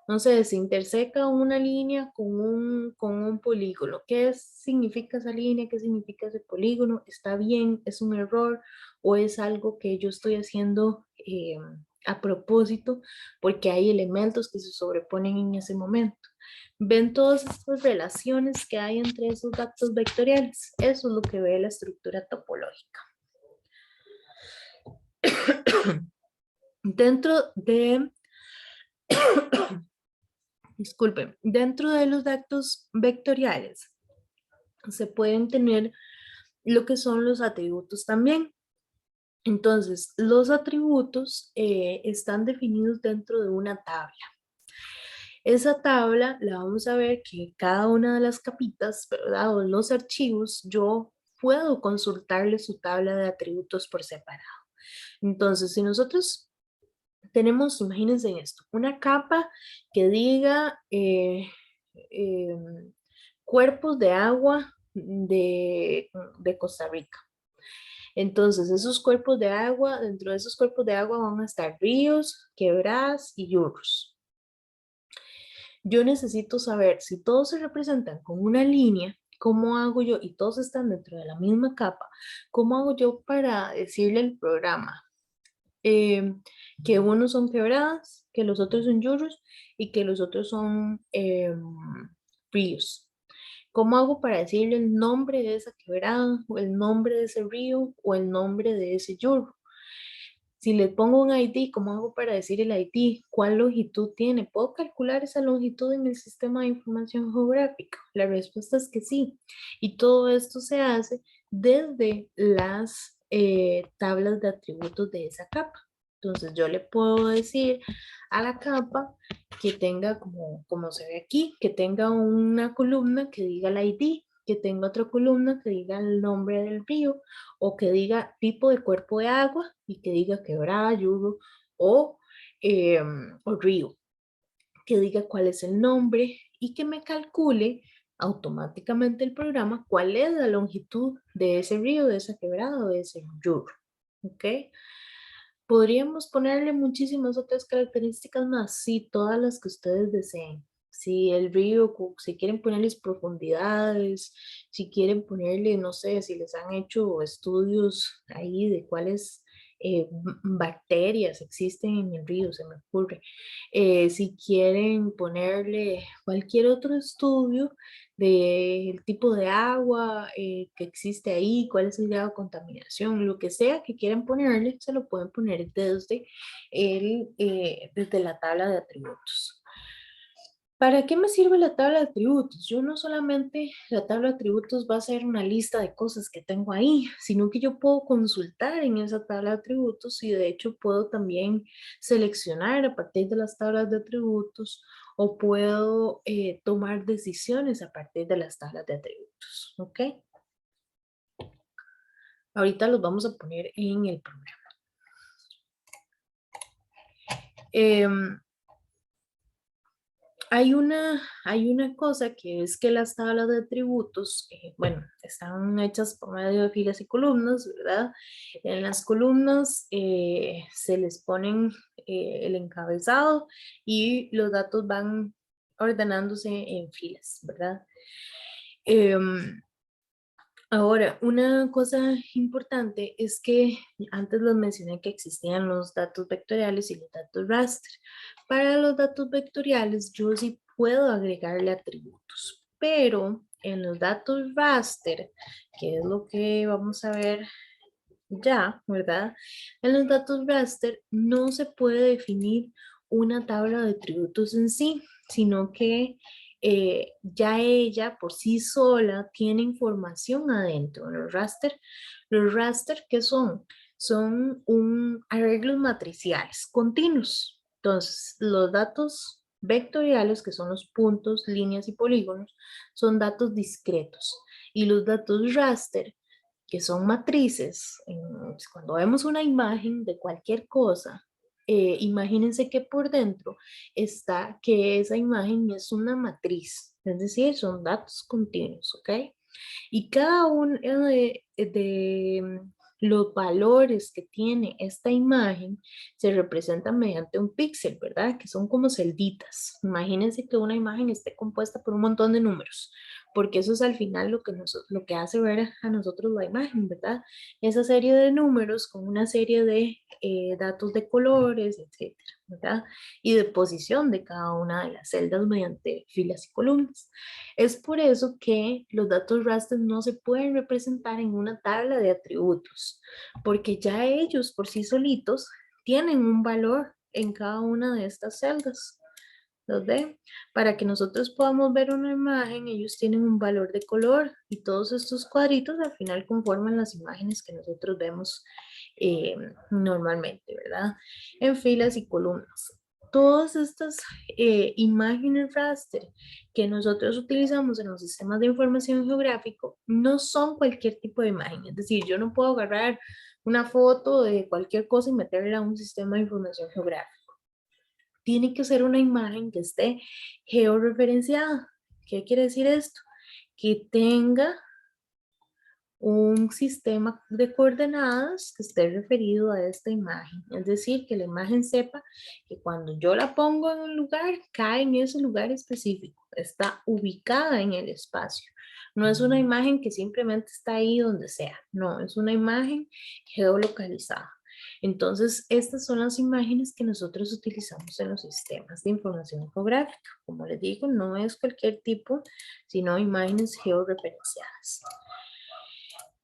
no sé, se interseca una línea con un polígono. ¿Qué significa esa línea? ¿Qué significa ese polígono? ¿Está bien? ¿Es un error? ¿O es algo que yo estoy haciendo a propósito porque hay elementos que se sobreponen en ese momento? ¿Ven todas estas relaciones que hay entre esos datos vectoriales? Eso es lo que ve la estructura topológica. Dentro de disculpen, dentro de los datos vectoriales se pueden tener lo que son los atributos también. Entonces, los atributos están definidos dentro de una tabla. Esa tabla la vamos a ver que cada una de las capitas, ¿verdad? O los archivos, yo puedo consultarle su tabla de atributos por separado. Entonces, si nosotros tenemos, imagínense en esto, una capa que diga eh, cuerpos de agua de Costa Rica. Entonces, esos cuerpos de agua, dentro de esos cuerpos de agua van a estar ríos, quebradas y chorros. Yo necesito saber si todos se representan con una línea, ¿cómo hago yo? Y todos están dentro de la misma capa, ¿cómo hago yo para decirle al programa que unos son quebradas, que los otros son chorros y que los otros son ríos? ¿Cómo hago para decirle el nombre de esa quebrada, o el nombre de ese río, o el nombre de ese chorro? Si le pongo un ID, ¿cómo hago para decir el ID? ¿Cuál longitud tiene? ¿Puedo calcular esa longitud en el sistema de información geográfica? La respuesta es que sí. Y todo esto se hace desde las tablas de atributos de esa capa. Entonces yo le puedo decir a la capa que tenga, como se ve aquí, que tenga una columna que diga el ID, que tenga otra columna que diga el nombre del río, o que diga tipo de cuerpo de agua y que diga quebrada, yugo o, o río, que diga cuál es el nombre y que me calcule automáticamente el programa cuál es la longitud de ese río, de esa quebrada o de ese yugo. ¿Ok? Podríamos ponerle muchísimas otras características más, sí, todas las que ustedes deseen. si el río, si quieren ponerles profundidades, si quieren ponerle, no sé, si les han hecho estudios ahí de cuáles bacterias existen en el río, se me ocurre. Si quieren ponerle cualquier otro estudio del tipo de agua que existe ahí, cuál es el grado de contaminación, lo que sea que quieran ponerle, se lo pueden poner desde la tabla de atributos. ¿Para qué me sirve la tabla de atributos? Yo no solamente la tabla de atributos va a ser una lista de cosas que tengo ahí, sino que yo puedo consultar en esa tabla de atributos y de hecho puedo también seleccionar a partir de las tablas de atributos o puedo tomar decisiones a partir de las tablas de atributos, ¿ok? Ahorita los vamos a poner en el programa. Em, hay una cosa que es que las tablas de atributos, bueno, están hechas por medio de filas y columnas, ¿verdad? En las columnas se les ponen el encabezado y los datos van ordenándose en filas, ¿verdad? Em, Ahora, una cosa importante es que antes les mencioné que existían los datos vectoriales y los datos raster. Para los datos vectoriales yo sí puedo agregarle atributos, pero en los datos raster, que es lo que vamos a ver ya, ¿verdad? En los datos raster no se puede definir una tabla de atributos en sí, sino que ya ella por sí sola tiene información adentro. Los raster, ¿qué son? Son arreglos matriciales continuos. Entonces, los datos vectoriales, que son los puntos, líneas y polígonos, son datos discretos. Y los datos raster que son matrices, cuando vemos una imagen de cualquier cosa, imagínense que por dentro está que esa imagen es una matriz, es decir, son datos continuos, ¿ok? Y cada uno de los valores que tiene esta imagen se representan mediante un píxel, ¿verdad? Que son como celditas. Imagínense que una imagen esté compuesta por un montón de números, porque eso es al final lo que hace ver a nosotros la imagen, ¿verdad? Esa serie de números con una serie de datos de colores, etcétera, ¿verdad? Y de posición de cada una de las celdas mediante filas y columnas. Es por eso que los datos raster no se pueden representar en una tabla de atributos, porque ya ellos por sí solitos tienen un valor en cada una de estas celdas. ¿Los ven? Para que nosotros podamos ver una imagen, ellos tienen un valor de color y todos estos cuadritos al final conforman las imágenes que nosotros vemos normalmente, ¿verdad? En filas y columnas. Todas estas imágenes raster que nosotros utilizamos en los sistemas de información geográfico no son cualquier tipo de imagen. Es decir, yo no puedo agarrar una foto de cualquier cosa y meterla a un sistema de información geográfica. Tiene que ser una imagen que esté georreferenciada. ¿Qué quiere decir esto? Que tenga un sistema de coordenadas que esté referido a esta imagen. Es decir, que la imagen sepa que cuando yo la pongo en un lugar, cae en ese lugar específico. Está ubicada en el espacio. No es una imagen que simplemente está ahí donde sea. No, es una imagen geolocalizada. Entonces, estas son las imágenes que nosotros utilizamos en los sistemas de información geográfica. Como les digo, no es cualquier tipo, sino imágenes georreferenciadas.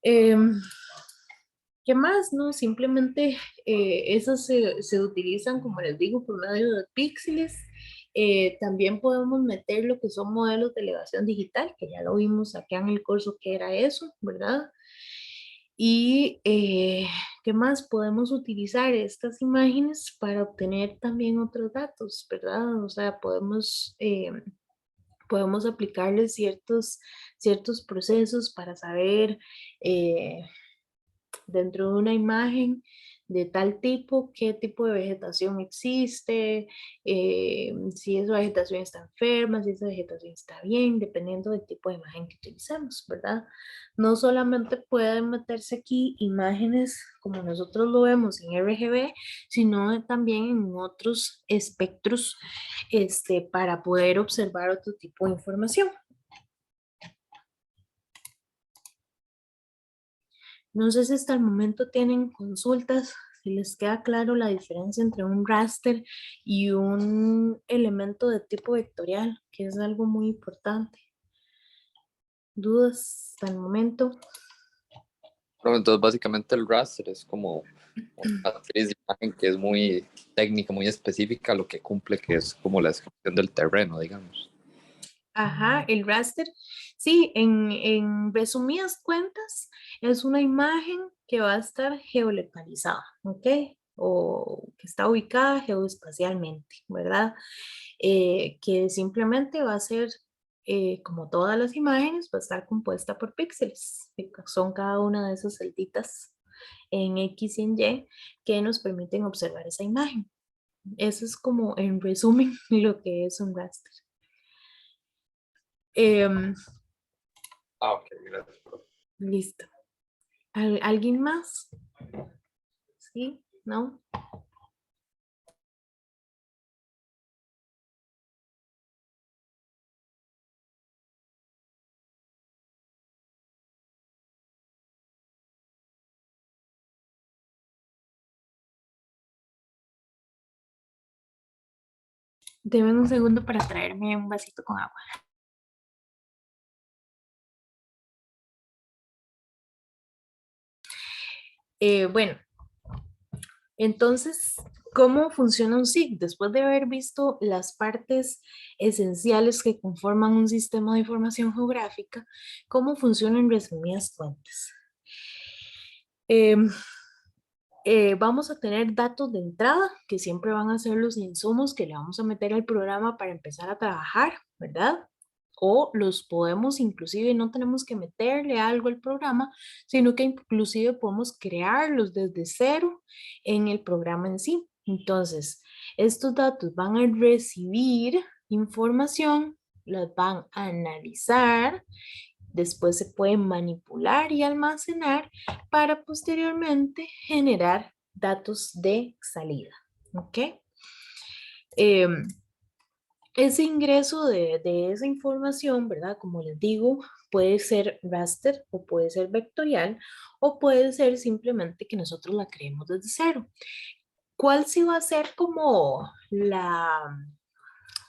¿Qué más? No, simplemente esas se utilizan, como les digo, por medio de píxeles. También podemos meter lo que son modelos de elevación digital, que ya lo vimos acá en el curso que era eso, ¿verdad? Y ¿qué más? Podemos utilizar estas imágenes para obtener también otros datos, ¿verdad? O sea, podemos aplicarles ciertos procesos para saber dentro de una imagen de tal tipo, qué tipo de vegetación existe, si esa vegetación está enferma, si esa vegetación está bien, dependiendo del tipo de imagen que utilicemos, ¿verdad? No solamente pueden meterse aquí imágenes como nosotros lo vemos en RGB, sino también en otros espectros para poder observar otro tipo de información. No sé si hasta el momento tienen consultas, si les queda claro la diferencia entre un raster y un elemento de tipo vectorial, que es algo muy importante. ¿Dudas hasta el momento? Bueno, entonces básicamente el raster es como una matriz de imagen que es muy técnica, muy específica, lo que cumple, que es como la descripción del terreno, digamos. Ajá, el raster, sí, en resumidas cuentas, es una imagen que va a estar geolocalizada, ¿ok? O que está ubicada geoespacialmente, ¿verdad? Que simplemente va a ser, como todas las imágenes, va a estar compuesta por píxeles, que son cada una de esas celditas en X y en Y que nos permiten observar esa imagen. Eso es como en resumen lo que es un raster. Em, Ah, ok, gracias. Listo. ¿Alguien más? ¿Sí? ¿No? Deme un segundo para traerme un vasito con agua. Bueno, entonces, ¿cómo funciona un SIG? Después de haber visto las partes esenciales que conforman un sistema de información geográfica, ¿cómo funciona en resumidas cuentas? Em, Vamos a tener datos de entrada, que siempre van a ser los insumos que le vamos a meter al programa para empezar a trabajar, ¿verdad? O los podemos, inclusive no tenemos que meterle algo al programa, sino que inclusive podemos crearlos desde cero en el programa en sí. Entonces, estos datos van a recibir información, las van a analizar, después se pueden manipular y almacenar para posteriormente generar datos de salida. ¿Ok? Em, Ese ingreso de esa información, ¿verdad? Como les digo, puede ser raster o puede ser vectorial o puede ser simplemente que nosotros la creemos desde cero. ¿Cuál sí va a ser como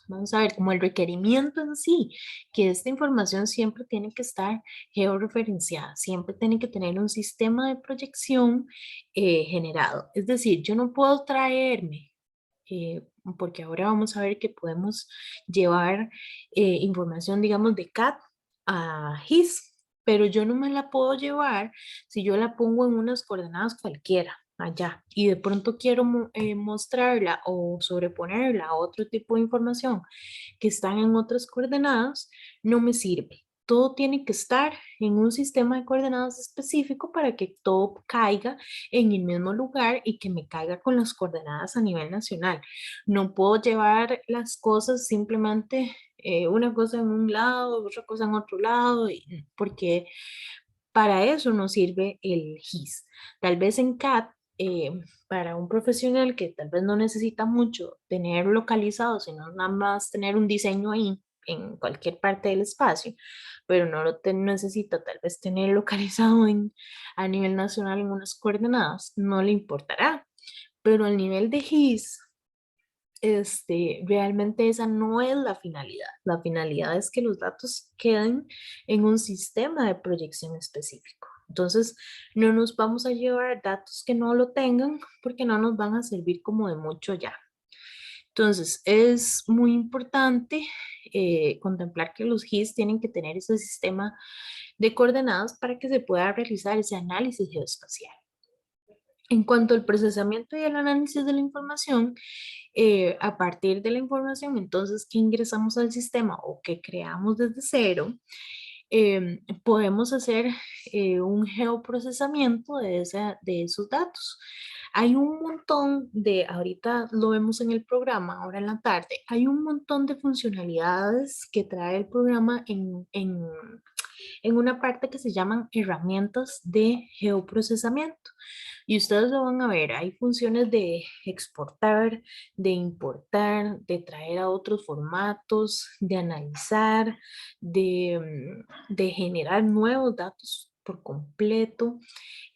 vamos a ver, como el requerimiento en sí, que esta información siempre tiene que estar georreferenciada, siempre tiene que tener un sistema de proyección generado? Es decir, yo no puedo traerme, porque ahora vamos a ver que podemos llevar información, digamos, de CAT a GIS, pero yo no me la puedo llevar si yo la pongo en unas coordenadas cualquiera allá y de pronto quiero mostrarla o sobreponerla a otro tipo de información que están en otras coordenadas, no me sirve. Todo tiene que estar en un sistema de coordenadas específico para que todo caiga en el mismo lugar y que me caiga con las coordenadas a nivel nacional. No puedo llevar las cosas simplemente una cosa en un lado, otra cosa en otro lado, porque para eso nos sirve el GIS. Tal vez en CAD, para un profesional que tal vez no necesita mucho tener localizado, sino nada más tener un diseño ahí en cualquier parte del espacio, pero no lo necesita tal vez tener localizado a nivel nacional en unas coordenadas, no le importará. Pero al nivel de GIS, realmente esa no es la finalidad. La finalidad es que los datos queden en un sistema de proyección específico. Entonces, no nos vamos a llevar datos que no lo tengan porque no nos van a servir como de mucho ya. Entonces, es muy importante contemplar que los GIS tienen que tener ese sistema de coordenadas para que se pueda realizar ese análisis geoespacial. En cuanto al procesamiento y el análisis de la información, a partir de la información entonces que ingresamos al sistema o que creamos desde cero, podemos hacer un geoprocesamiento de esos datos. Hay un montón de, ahorita lo vemos en el programa, ahora en la tarde, hay un montón de funcionalidades que trae el programa en una parte que se llaman herramientas de geoprocesamiento. Y ustedes lo van a ver, hay funciones de exportar, de importar, de traer a otros formatos, de analizar, de generar nuevos datos por completo,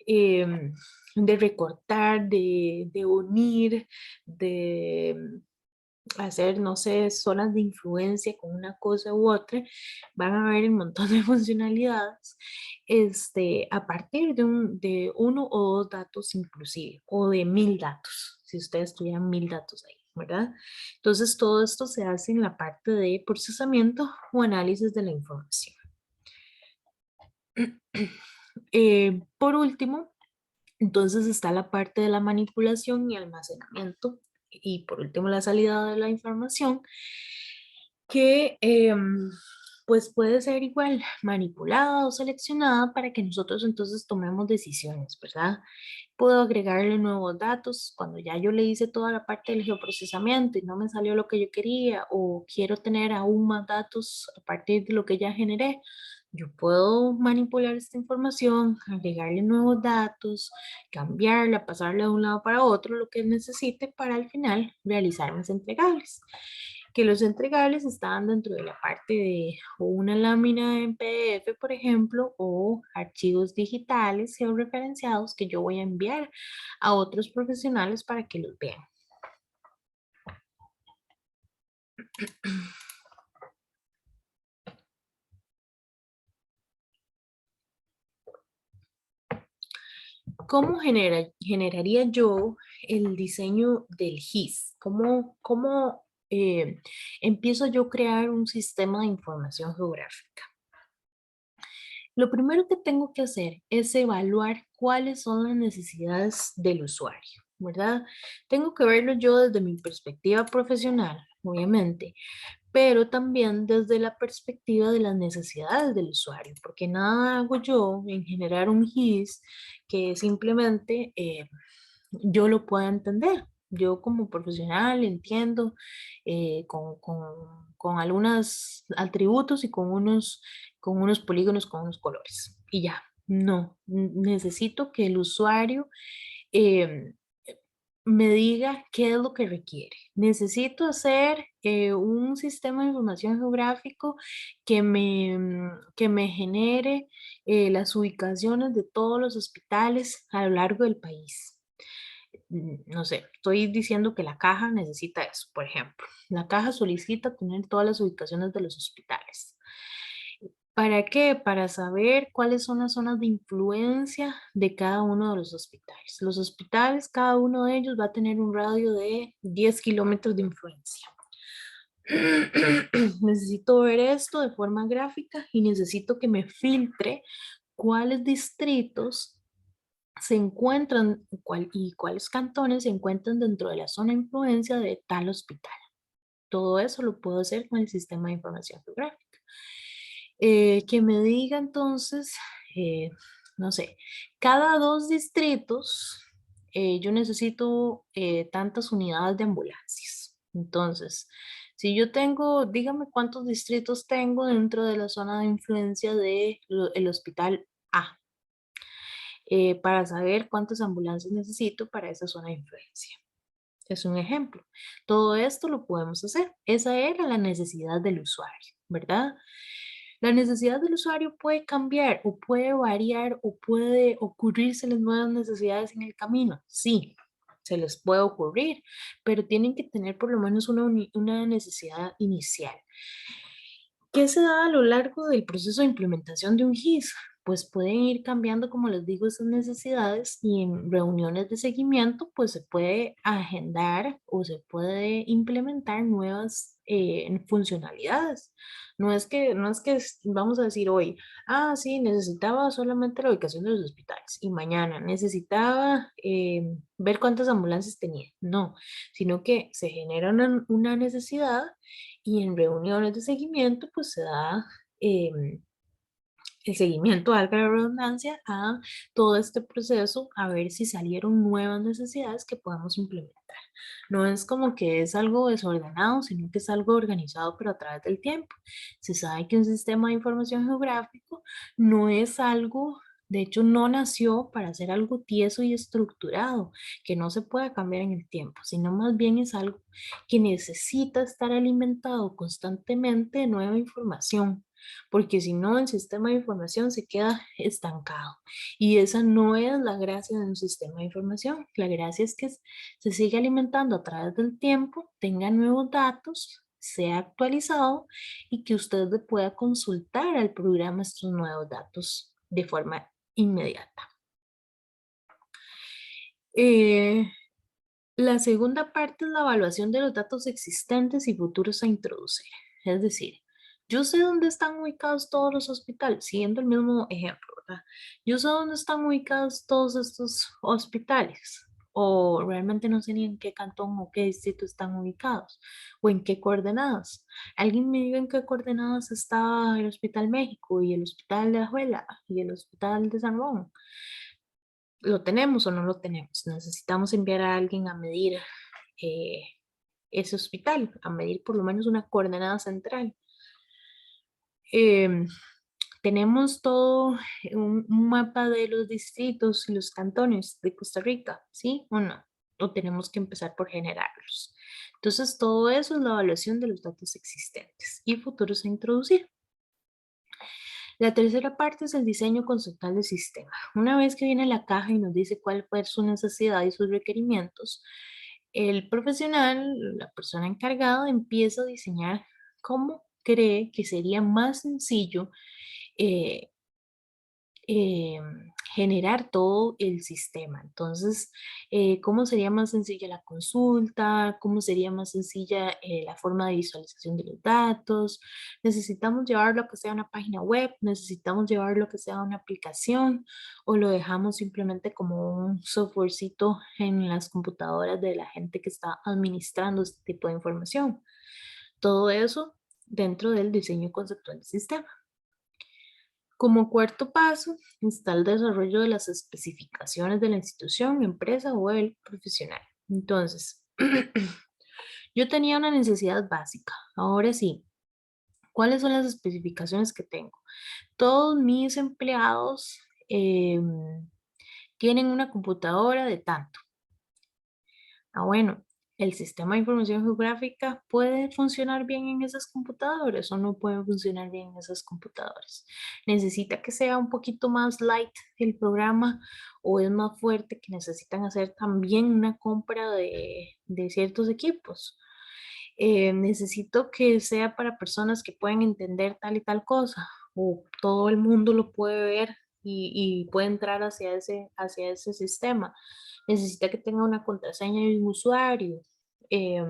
de recortar, de unir, de hacer, no sé, zonas de influencia con una cosa u otra, van a ver un montón de funcionalidades a partir de uno o dos datos inclusive, o de 1000 datos, si ustedes tuvieran 1000 datos ahí, ¿verdad? Entonces todo esto se hace en la parte de procesamiento o análisis de la información. Por último, entonces está la parte de la manipulación y almacenamiento. Y por último, la salida de la información, que pues puede ser igual manipulada o seleccionada para que nosotros entonces tomemos decisiones, ¿verdad? Puedo agregarle nuevos datos cuando ya yo le hice toda la parte del geoprocesamiento y no me salió lo que yo quería, o quiero tener aún más datos a partir de lo que ya generé. Yo puedo manipular esta información, agregarle nuevos datos, cambiarla, pasarla de un lado para otro, lo que necesite para al final realizar mis entregables. Que los entregables están dentro de la parte de una lámina en PDF, por ejemplo, o archivos digitales georreferenciados que yo voy a enviar a otros profesionales para que los vean. ¿Cómo generaría yo el diseño del GIS? ¿Cómo empiezo yo a crear un sistema de información geográfica? Lo primero que tengo que hacer es evaluar cuáles son las necesidades del usuario, ¿verdad? Tengo que verlo yo desde mi perspectiva profesional, obviamente, pero también desde la perspectiva de las necesidades del usuario, porque nada hago yo en generar un GIS que simplemente yo lo pueda entender. Yo como profesional entiendo con algunos atributos y con unos polígonos, con unos colores. Y ya, no, necesito que el usuario eh, me diga qué es lo que requiere. Necesito hacer un sistema de información geográfico que me genere las ubicaciones de todos los hospitales a lo largo del país. No sé, estoy diciendo que la caja necesita eso, por ejemplo. La caja solicita tener todas las ubicaciones de los hospitales. ¿Para qué? Para saber cuáles son las zonas de influencia de cada uno de los hospitales. Los hospitales, cada uno de ellos va a tener un radio de 10 kilómetros de influencia. Necesito ver esto de forma gráfica y necesito que me filtre cuáles distritos se encuentran y cuáles cantones se encuentran dentro de la zona de influencia de tal hospital. Todo eso lo puedo hacer con el sistema de información geográfica. Que me diga entonces, eh, no sé, cada 2 distritos yo necesito tantas unidades de ambulancias. Entonces, si yo tengo, dígame cuántos distritos tengo dentro de la zona de influencia del hospital A, para saber cuántas ambulancias necesito para esa zona de influencia. Es un ejemplo. Todo esto lo podemos hacer. Esa era la necesidad del usuario, ¿verdad? La necesidad del usuario puede cambiar o puede variar o puede ocurrírseles nuevas necesidades en el camino. Sí, se les puede ocurrir, pero tienen que tener por lo menos una necesidad inicial. ¿Qué se da a lo largo del proceso de implementación de un GIS? Pues pueden ir cambiando, como les digo, esas necesidades y en reuniones de seguimiento, pues se puede agendar o se puede implementar nuevas funcionalidades. Vamos a decir hoy, ah, sí, necesitaba solamente la ubicación de los hospitales y mañana necesitaba ver cuántas ambulancias tenía. No, sino que se genera una necesidad y en reuniones de seguimiento, pues se da el seguimiento, valga la redundancia, a todo este proceso, a ver si salieron nuevas necesidades que podamos implementar. No es como que es algo desordenado, sino que es algo organizado, pero a través del tiempo. Se sabe que un sistema de información geográfico no es algo, de hecho, no nació para ser algo tieso y estructurado, que no se pueda cambiar en el tiempo, sino más bien es algo que necesita estar alimentado constantemente de nueva información, porque si no, el sistema de información se queda estancado. Y esa no es la gracia de un sistema de información. La gracia es que se sigue alimentando a través del tiempo, tenga nuevos datos, sea actualizado y que usted le pueda consultar al programa estos nuevos datos de forma inmediata. Eh, la segunda parte es la evaluación de los datos existentes y futuros a introducir. Es decir, yo sé dónde están ubicados todos los hospitales, siguiendo el mismo ejemplo, ¿verdad? Yo sé dónde están ubicados todos estos hospitales, o realmente no sé ni en qué cantón o qué distrito están ubicados, o en qué coordenadas. Alguien me diga en qué coordenadas está el Hospital México y el Hospital de Ajuela y el Hospital de San Juan. ¿Lo tenemos o no lo tenemos? Necesitamos enviar a alguien a medir eh, ese hospital, a medir por lo menos una coordenada central. Em, tenemos todo un mapa de los distritos y los cantones de Costa Rica, ¿sí o no? O tenemos que empezar por generarlos. Entonces, todo eso es la evaluación de los datos existentes y futuros a introducir. La tercera parte es el diseño conceptual del sistema. Una vez que viene la caja y nos dice cuál fue su necesidad y sus requerimientos, el profesional, la persona encargada, empieza a diseñar cómo cree que sería más sencillo eh, eh, generar todo el sistema. Entonces, ¿cómo sería más sencilla la consulta? ¿Cómo sería más sencilla la forma de visualización de los datos? ¿Necesitamos llevarlo a que sea una página web? ¿Necesitamos llevarlo a que sea una aplicación? ¿O lo dejamos simplemente como un softwarecito en las computadoras de la gente que está administrando este tipo de información? Todo eso dentro del diseño conceptual del sistema. Como cuarto paso, está el desarrollo de las especificaciones de la institución, empresa o el profesional. Entonces, yo tenía una necesidad básica. Ahora sí, ¿cuáles son las especificaciones que tengo? Todos mis empleados tienen una computadora de tanto. Bueno, ¿el sistema de información geográfica puede funcionar bien en esas computadoras o no puede funcionar bien en esas computadoras? ¿Necesita que sea un poquito más light el programa o es más fuerte que necesitan hacer también una compra de ciertos equipos? Necesito que sea para personas que pueden entender tal y tal cosa o todo el mundo lo puede ver y puede entrar hacia ese sistema. Necesita que tenga una contraseña y un usuario. eh,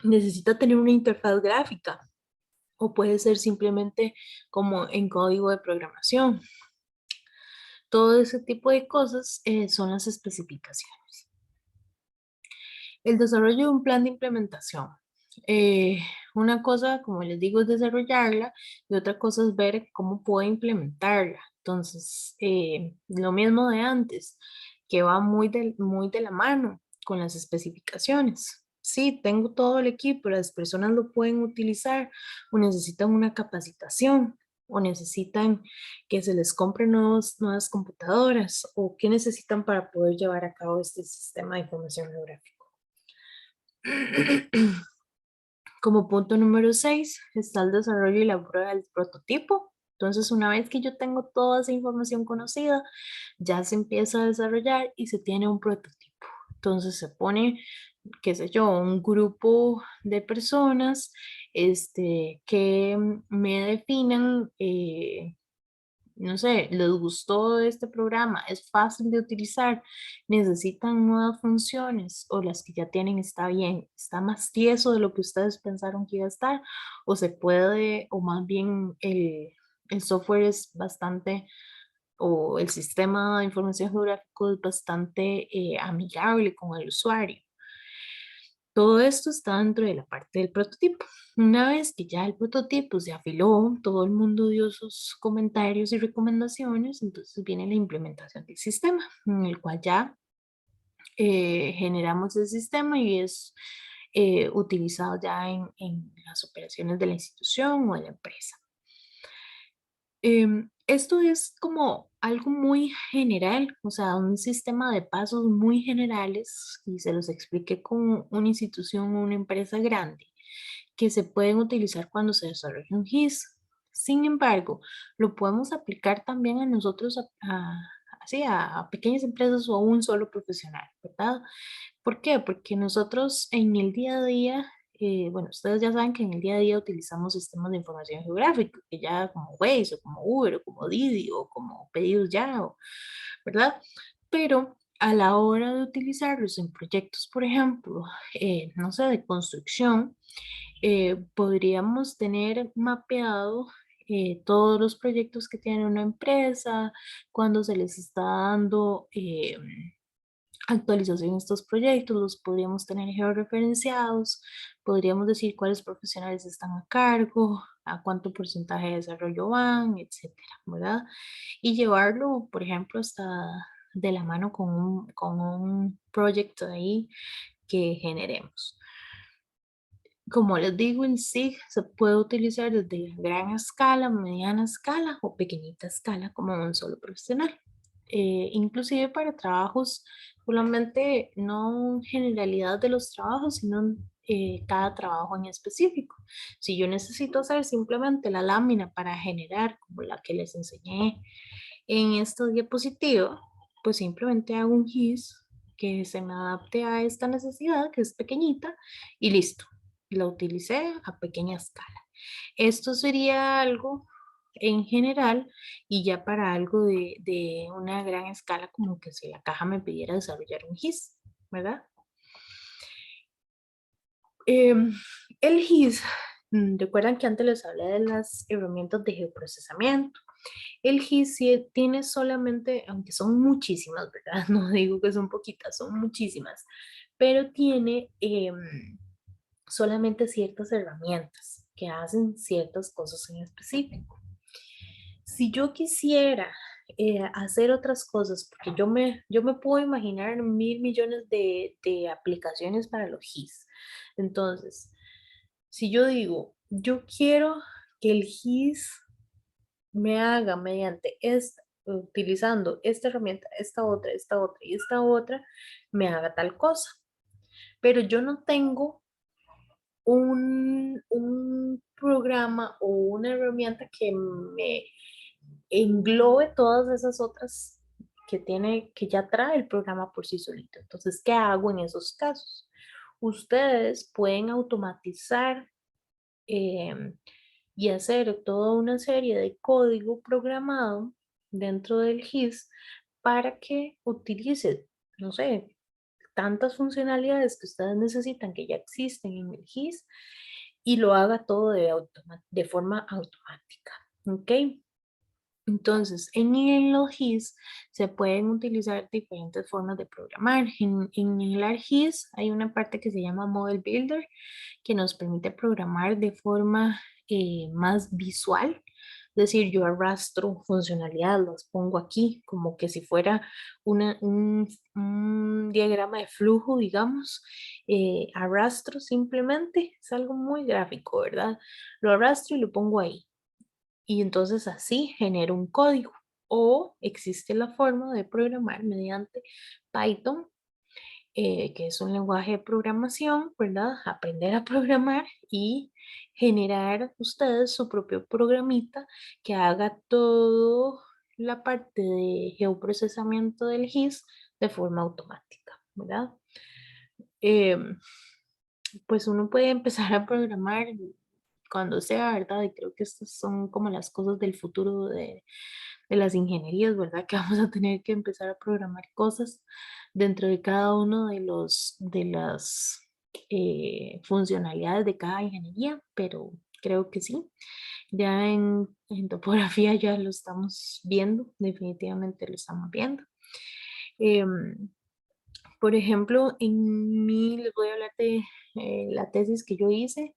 necesita tener una interfaz gráfica o puede ser simplemente como en código de programación. Todo ese tipo de cosas son las especificaciones. El desarrollo de un plan de implementación. Eh, una cosa, como les digo, es desarrollarla y otra cosa es ver cómo puedo implementarla. Entonces, lo mismo de antes, que va muy de la mano con las especificaciones. Sí, tengo todo el equipo, las personas lo pueden utilizar o necesitan una capacitación o necesitan que se les compren nuevas computadoras o qué necesitan para poder llevar a cabo este sistema de información geográfica. Como punto número 6 está el desarrollo y la prueba del prototipo. Entonces, una vez que yo tengo toda esa información conocida, ya se empieza a desarrollar y se tiene un prototipo. Entonces se pone, qué sé yo, un grupo de personas que me definan no sé, les gustó este programa, es fácil de utilizar, necesitan nuevas funciones o las que ya tienen está bien, está más tieso de lo que ustedes pensaron que iba a estar o se puede, o más bien el software es bastante, o el sistema de información geográfico es bastante amigable con el usuario. Todo esto está dentro de la parte del prototipo. Una vez que ya el prototipo se afiló, todo el mundo dio sus comentarios y recomendaciones, entonces viene la implementación del sistema, en el cual ya generamos el sistema y es utilizado ya en las operaciones de la institución o de la empresa. Esto es como algo muy general, o sea, un sistema de pasos muy generales y se los expliqué con una institución o una empresa grande que se pueden utilizar cuando se desarrolla un GIS. Sin embargo, lo podemos aplicar también a nosotros, así, a pequeñas empresas o a un solo profesional, ¿verdad? ¿Por qué? Porque nosotros en el día a día, bueno, ustedes ya saben que en el día a día utilizamos sistemas de información geográfica, que ya como Waze o como Uber o como Didi o como Pedidos Ya, ¿verdad? Pero a la hora de utilizarlos en proyectos, por ejemplo, no sé, de construcción, podríamos tener mapeado todos los proyectos que tiene una empresa, cuando se les está dando actualización a estos proyectos, los podríamos tener georreferenciados, podríamos decir cuáles profesionales están a cargo, a cuánto porcentaje de desarrollo van, etcétera, ¿verdad? Y llevarlo, por ejemplo, hasta de la mano con un proyecto ahí que generemos. Como les digo, el SIG se puede utilizar desde gran escala, mediana escala o pequeñita escala como un solo profesional. Inclusive para trabajos, solamente no generalidad de los trabajos, sino cada trabajo en específico. Si yo necesito hacer simplemente la lámina para generar, como la que les enseñé en esta diapositiva, pues simplemente hago un GIS que se me adapte a esta necesidad, que es pequeñita, y listo. La utilicé a pequeña escala. Esto sería algo en general y ya para algo de una gran escala, como que si la caja me pidiera desarrollar un GIS, ¿verdad? El GIS, recuerdan que antes les hablé de las herramientas de geoprocesamiento. El GIS sí tiene solamente, aunque son muchísimas, ¿verdad? No digo que son poquitas, son muchísimas, pero tiene solamente ciertas herramientas que hacen ciertas cosas en específico. Si yo quisiera hacer otras cosas, porque yo me puedo imaginar 1.000 millones de aplicaciones para los GIS. Entonces, si yo digo, yo quiero que el GIS me haga mediante utilizando esta herramienta, esta otra y esta otra, me haga tal cosa. Pero yo no tengo un programa o una herramienta que me englobe todas esas otras que ya trae el programa por sí solito. Entonces, ¿qué hago en esos casos? Ustedes pueden automatizar eh, y hacer toda una serie de código programado dentro del GIS para que utilice, no sé, tantas funcionalidades que ustedes necesitan que ya existen en el GIS y lo haga todo de forma automática. ¿Ok? Entonces, en los GIS se pueden utilizar diferentes formas de programar. En el ArcGIS hay una parte que se llama Model Builder que nos permite programar de forma más visual. Es decir, yo arrastro funcionalidades, las pongo aquí como que si fuera un diagrama de flujo, digamos. Arrastro simplemente, es algo muy gráfico, ¿verdad? Lo arrastro y lo pongo ahí y entonces así genero un código. O existe la forma de programar mediante Python, que es un lenguaje de programación, ¿verdad? Aprender a programar y generar ustedes su propio programita que haga toda la parte de geoprocesamiento del GIS de forma automática, ¿verdad? Em, pues uno puede empezar a programar cuando sea, ¿verdad? Y creo que estas son como las cosas del futuro de las ingenierías, ¿verdad? Que vamos a tener que empezar a programar cosas dentro de cada uno de las funcionalidades de cada ingeniería, pero creo que sí. Ya en topografía ya lo estamos viendo, definitivamente lo estamos viendo. Em, por ejemplo, en mí les voy a hablar la tesis que yo hice,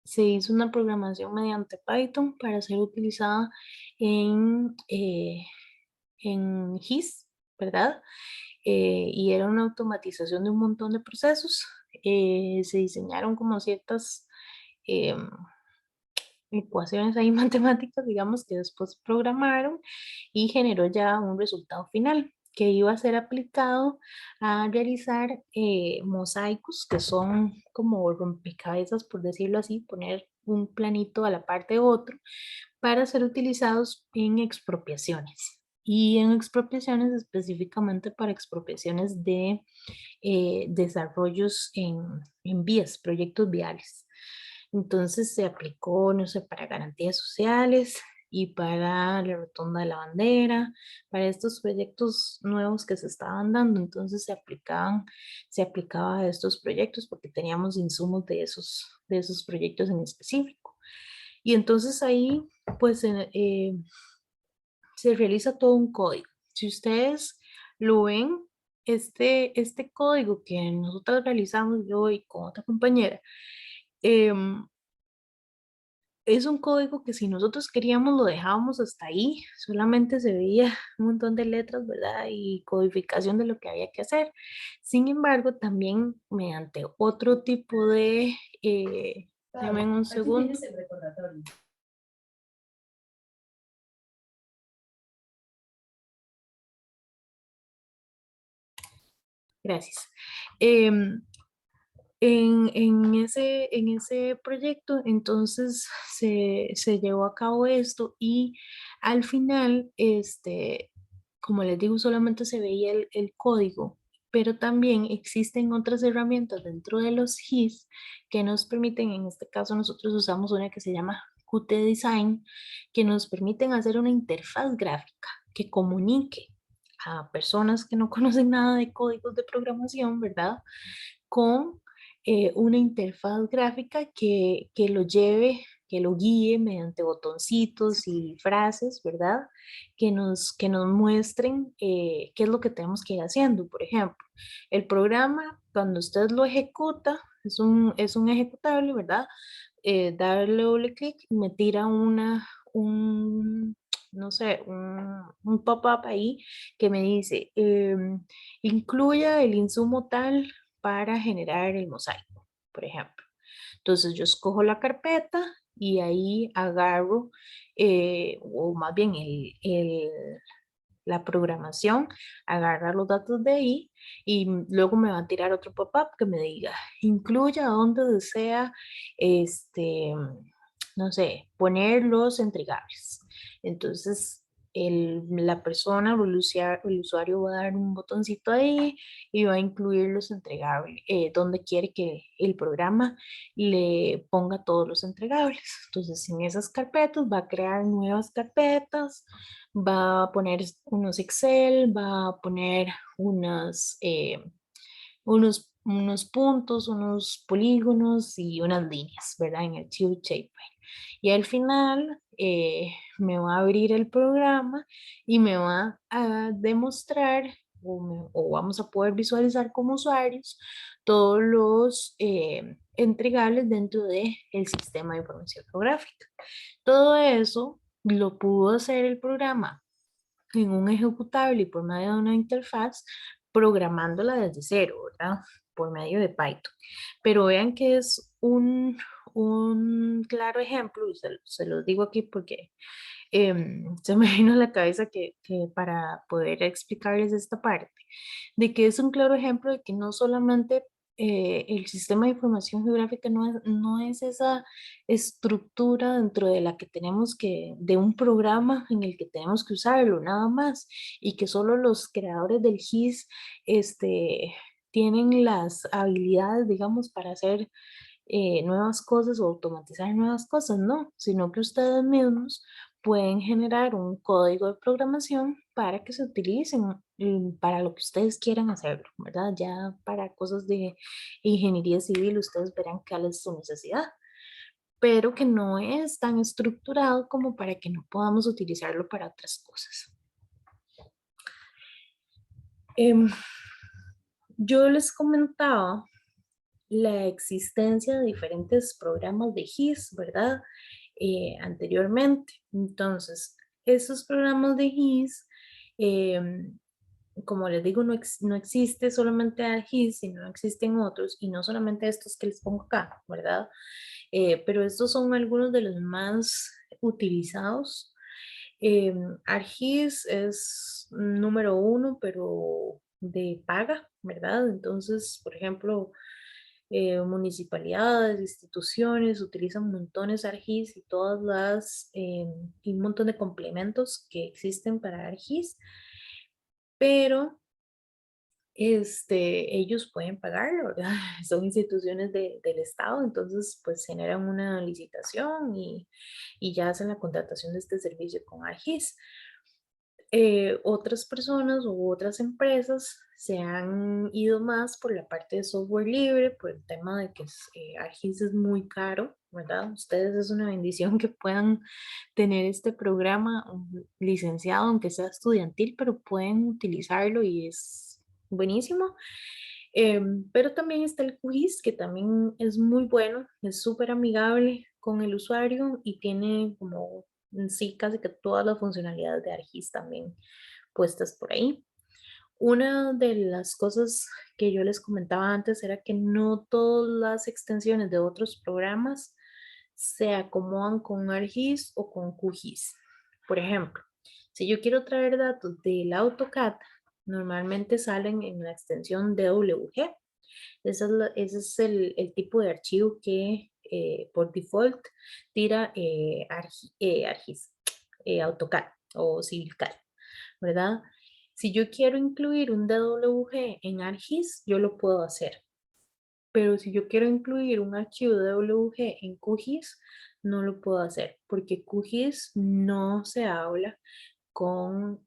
se hizo una programación mediante Python para ser utilizada en GIS, ¿verdad? Y era una automatización de un montón de procesos. Se diseñaron como ciertas em, ecuaciones ahí matemáticas, digamos, que después programaron y generó ya un resultado final que iba a ser aplicado a realizar mosaicos, que son como rompecabezas, por decirlo así, poner un planito a la parte de otro para ser utilizados en expropiaciones. Y en expropiaciones específicamente para expropiaciones de desarrollos en vías, proyectos viales. Entonces se aplicó, no sé, para garantías sociales y para la Rotonda de la Bandera, para estos proyectos nuevos que se estaban dando. Entonces se aplicaba a estos proyectos porque teníamos insumos de esos proyectos en específico. Y entonces ahí, pues, se realiza todo un código. Si ustedes lo ven, este código que nosotros realizamos, yo y con otra compañera, em, es un código que si nosotros queríamos lo dejábamos hasta ahí, solamente se veía un montón de letras, ¿verdad? Y codificación de lo que había que hacer. Sin embargo, también mediante otro tipo de... dame un segundo. Gracias. Em, en ese proyecto, entonces se llevó a cabo esto y al final, como les digo, solamente se veía el código, pero también existen otras herramientas dentro de los GIS que nos permiten, en este caso nosotros usamos una que se llama Qt Design, que nos permiten hacer una interfaz gráfica que comunique a personas que no conocen nada de códigos de programación, ¿verdad? Con una interfaz gráfica que lo lleve, que lo guíe mediante botoncitos y frases, ¿verdad? Que nos muestren qué es lo que tenemos que ir haciendo. Por ejemplo, el programa, cuando usted lo ejecuta, es un ejecutable, ¿verdad? Darle doble clic y me tira no sé, un pop-up ahí que me dice, incluya el insumo tal para generar el mosaico, por ejemplo. Entonces yo escojo la carpeta y ahí agarro, o más bien la programación, agarra los datos de ahí y luego me va a tirar otro pop-up que me diga, incluya donde desea, este, no sé, poner los entregables. Entonces, la persona o el usuario va a dar un botoncito ahí y va a incluir los entregables, donde quiere que el programa le ponga todos los entregables. Entonces, en esas carpetas va a crear nuevas carpetas, va a poner unos Excel, va a poner unos puntos, unos polígonos y unas líneas, ¿verdad? En el Tube Shapefile. Y al final me va a abrir el programa y me va a demostrar o vamos a poder visualizar como usuarios todos los entregables dentro del sistema de información geográfica. Todo eso lo pudo hacer el programa en un ejecutable y por medio de una interfaz, programándola desde cero, ¿verdad? Por medio de Python. Pero vean que es un claro ejemplo, y se los digo aquí porque se me vino a la cabeza que para poder explicarles esta parte, de que es un claro ejemplo de que no solamente el sistema de información geográfica no es esa estructura dentro de la que tenemos de un programa en el que tenemos que usarlo, nada más, y que solo los creadores del GIS tienen las habilidades, digamos, para hacer nuevas cosas o automatizar nuevas cosas, no, sino que ustedes mismos pueden generar un código de programación para que se utilicen para lo que ustedes quieran hacerlo, ¿verdad? Ya para cosas de ingeniería civil, ustedes verán cuál es su necesidad, pero que no es tan estructurado como para que no podamos utilizarlo para otras cosas. Yo les comentaba la existencia de diferentes programas de GIS, ¿verdad? Anteriormente. Entonces, esos programas de GIS, como les digo, no existe solamente ARGIS, sino existen otros, y no solamente estos que les pongo acá, ¿verdad? Pero estos son algunos de los más utilizados. ARGIS es número uno, pero de paga, ¿verdad? Entonces, por ejemplo, municipalidades, instituciones utilizan montones ARGIS y y un montón de complementos que existen para ARGIS, pero ellos pueden pagarlo, ¿verdad? Son instituciones del Estado, entonces pues generan una licitación y ya hacen la contratación de este servicio con ARGIS. Otras personas u otras empresas se han ido más por la parte de software libre, por el tema de que ARGIS es muy caro, ¿verdad? Ustedes es una bendición que puedan tener este programa licenciado, aunque sea estudiantil, pero pueden utilizarlo y es buenísimo. Pero también está el quiz, que también es muy bueno, es súper amigable con el usuario y tiene como en sí casi que todas las funcionalidades de ARGIS también puestas por ahí. Una de las cosas que yo les comentaba antes era que no todas las extensiones de otros programas se acomodan con ARGIS o con QGIS. Por ejemplo, si yo quiero traer datos del AutoCAD, normalmente salen en la extensión DWG. Ese es el tipo de archivo que por default tira ARGIS, AutoCAD o CivilCAD, ¿verdad? Si yo quiero incluir un DWG en ARGIS, yo lo puedo hacer. Pero si yo quiero incluir un archivo DWG en QGIS, no lo puedo hacer porque QGIS no se habla con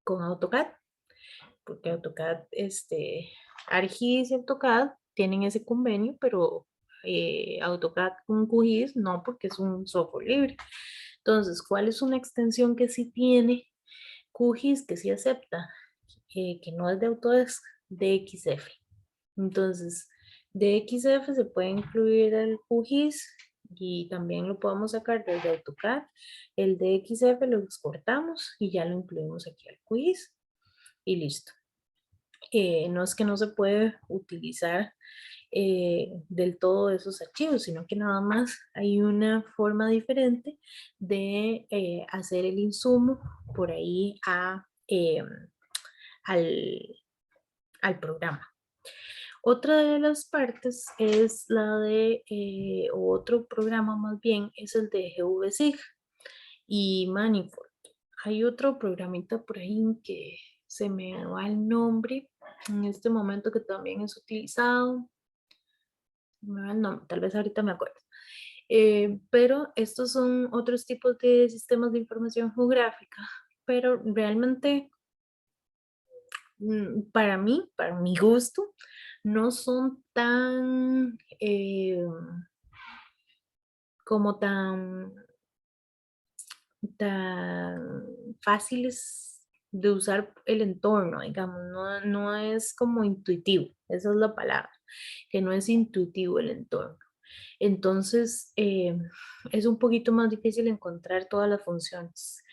AutoCAD, porque AutoCAD, ARGIS y AutoCAD tienen ese convenio, pero AutoCAD con QGIS no, porque es un software libre. Entonces, ¿cuál es una extensión que sí tiene QGIS, que sí acepta, que no es de Autodesk? DXF. Entonces, DXF se puede incluir el QGIS y también lo podemos sacar desde AutoCAD. El DXF lo exportamos y ya lo incluimos aquí al QGIS y listo. No es que no se puede utilizar del todo esos archivos, sino que nada más hay una forma diferente de hacer el insumo por ahí al, al programa. Otra de las partes es la de, otro programa más bien, es el de GVSig y Manifold. Hay otro programita por ahí que se me va el nombre en este momento que también es utilizado. Me va el nombre, tal vez ahorita me acuerdo. Pero estos son otros tipos de sistemas de información geográfica, pero realmente para mí, para mi gusto, no son tan como tan fáciles de usar el entorno, digamos, no es como intuitivo, esa es la palabra, que no es intuitivo el entorno. Entonces, es un poquito más difícil encontrar todas las funciones.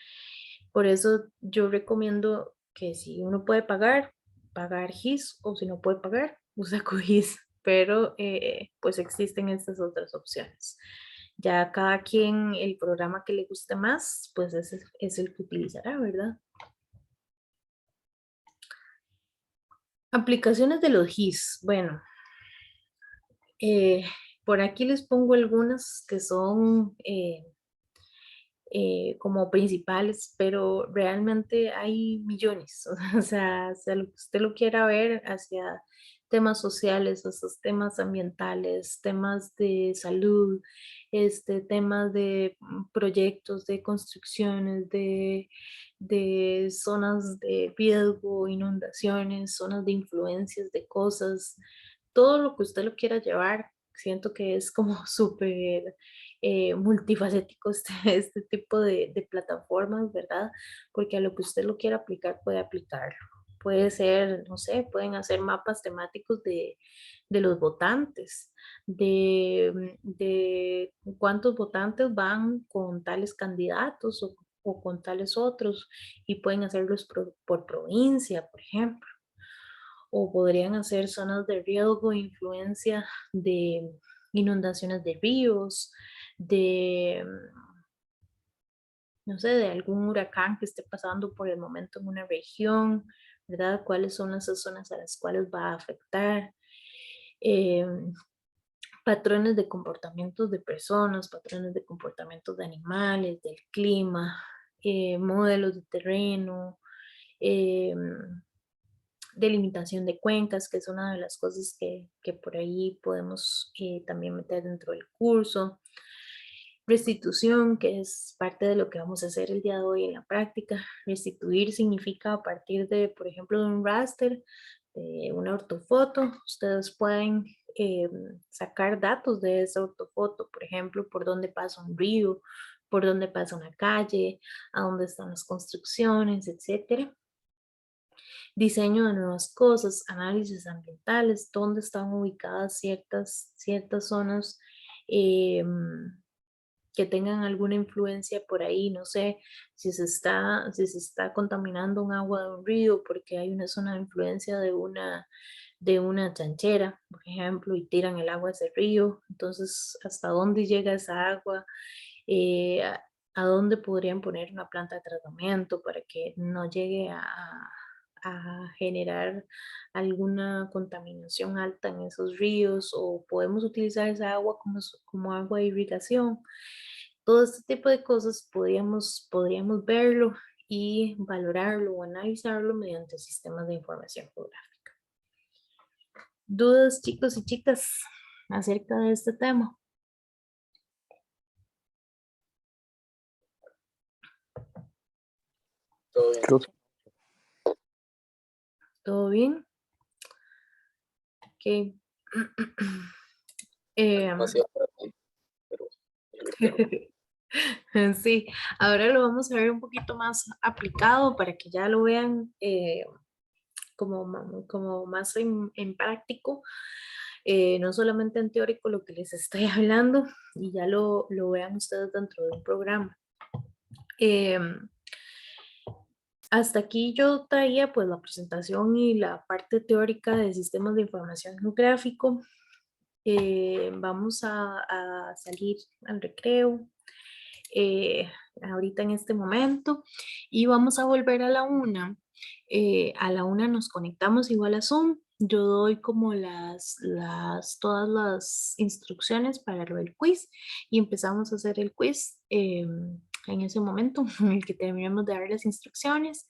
Por eso yo recomiendo que si uno puede pagar GIS, o si no puede pagar, usa QGIS, pero pues existen estas otras opciones. Ya cada quien el programa que le guste más, pues ese es el que utilizará, ¿verdad? Aplicaciones de los GIS. Bueno, eh, por aquí les pongo algunas que son como principales, pero realmente hay millones. O sea, lo que usted lo quiera ver hacia temas sociales, esos temas ambientales, temas de salud, temas de proyectos, de construcciones, de zonas de riesgo, inundaciones, zonas de influencias de cosas, todo lo que usted lo quiera llevar. Siento que es como súper multifacético este tipo de plataformas, ¿verdad? Porque a lo que usted lo quiera aplicar, puede aplicarlo. puede ser, no sé, pueden hacer mapas temáticos de los votantes, de cuántos votantes van con tales candidatos o con tales otros, y pueden hacerlos por provincia, por ejemplo, o podrían hacer zonas de riesgo e influencia de inundaciones de ríos, de, no sé, de algún huracán que esté pasando por el momento en una región, ¿verdad? ¿Cuáles son esas zonas a las cuales va a afectar? Eh, Patrones de comportamientos de personas, patrones de comportamientos de animales, del clima, modelos de terreno, eh, delimitación de cuencas, que es una de las cosas que por ahí podemos también meter dentro del curso. Restitución, que es parte de lo que vamos a hacer el día de hoy en la práctica. Restituir significa a partir de, por ejemplo, de un raster, de una ortofoto, ustedes pueden sacar datos de esa ortofoto, por ejemplo, por dónde pasa un río, por dónde pasa una calle, a dónde están las construcciones, etcétera. Diseño de nuevas cosas, análisis ambientales, dónde están ubicadas ciertas zonas que tengan alguna influencia por ahí, no sé, si se está contaminando un agua de un río porque hay una zona de influencia de una chanchera, por ejemplo, y tiran el agua a ese río, entonces, ¿hasta dónde llega esa agua? ¿A dónde podrían poner una planta de tratamiento para que no llegue a generar alguna contaminación alta en esos ríos? ¿O podemos utilizar esa agua como agua de irrigación? Todo este tipo de cosas podríamos verlo y valorarlo o analizarlo mediante sistemas de información geográfica. ¿Dudas, chicos y chicas, acerca de este tema? Todo bien. Creo que ¿Todo bien? Ok. Demasiado para ti, pero yo creo. Sí, ahora lo vamos a ver un poquito más aplicado para que ya lo vean como más en práctico, no solamente en teórico lo que les estoy hablando, y ya lo vean ustedes dentro de un programa. Hasta aquí yo traía pues la presentación y la parte teórica de sistemas de información geográfico. Vamos a salir al recreo ahorita en este momento y vamos a volver a la 1. A la 1 nos conectamos igual a Zoom. Yo doy como todas las instrucciones para lo del quiz y empezamos a hacer el quiz en ese momento en el que terminemos de dar las instrucciones,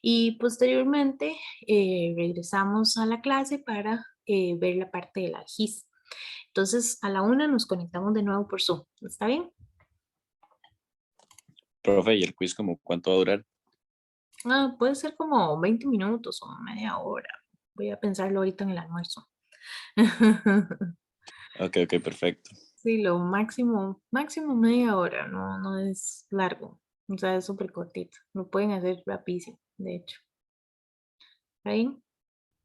y posteriormente regresamos a la clase para ver la parte de la GIS. Entonces a la 1 nos conectamos de nuevo por Zoom. ¿Está bien? Profe, ¿y el quiz como cuánto va a durar? Puede ser como 20 minutos o media hora. Voy a pensarlo ahorita en el almuerzo. Ok, perfecto. Sí, lo máximo media hora, no es largo. O sea, es súper cortito. Lo pueden hacer rapidísimo, de hecho. ¿Está bien?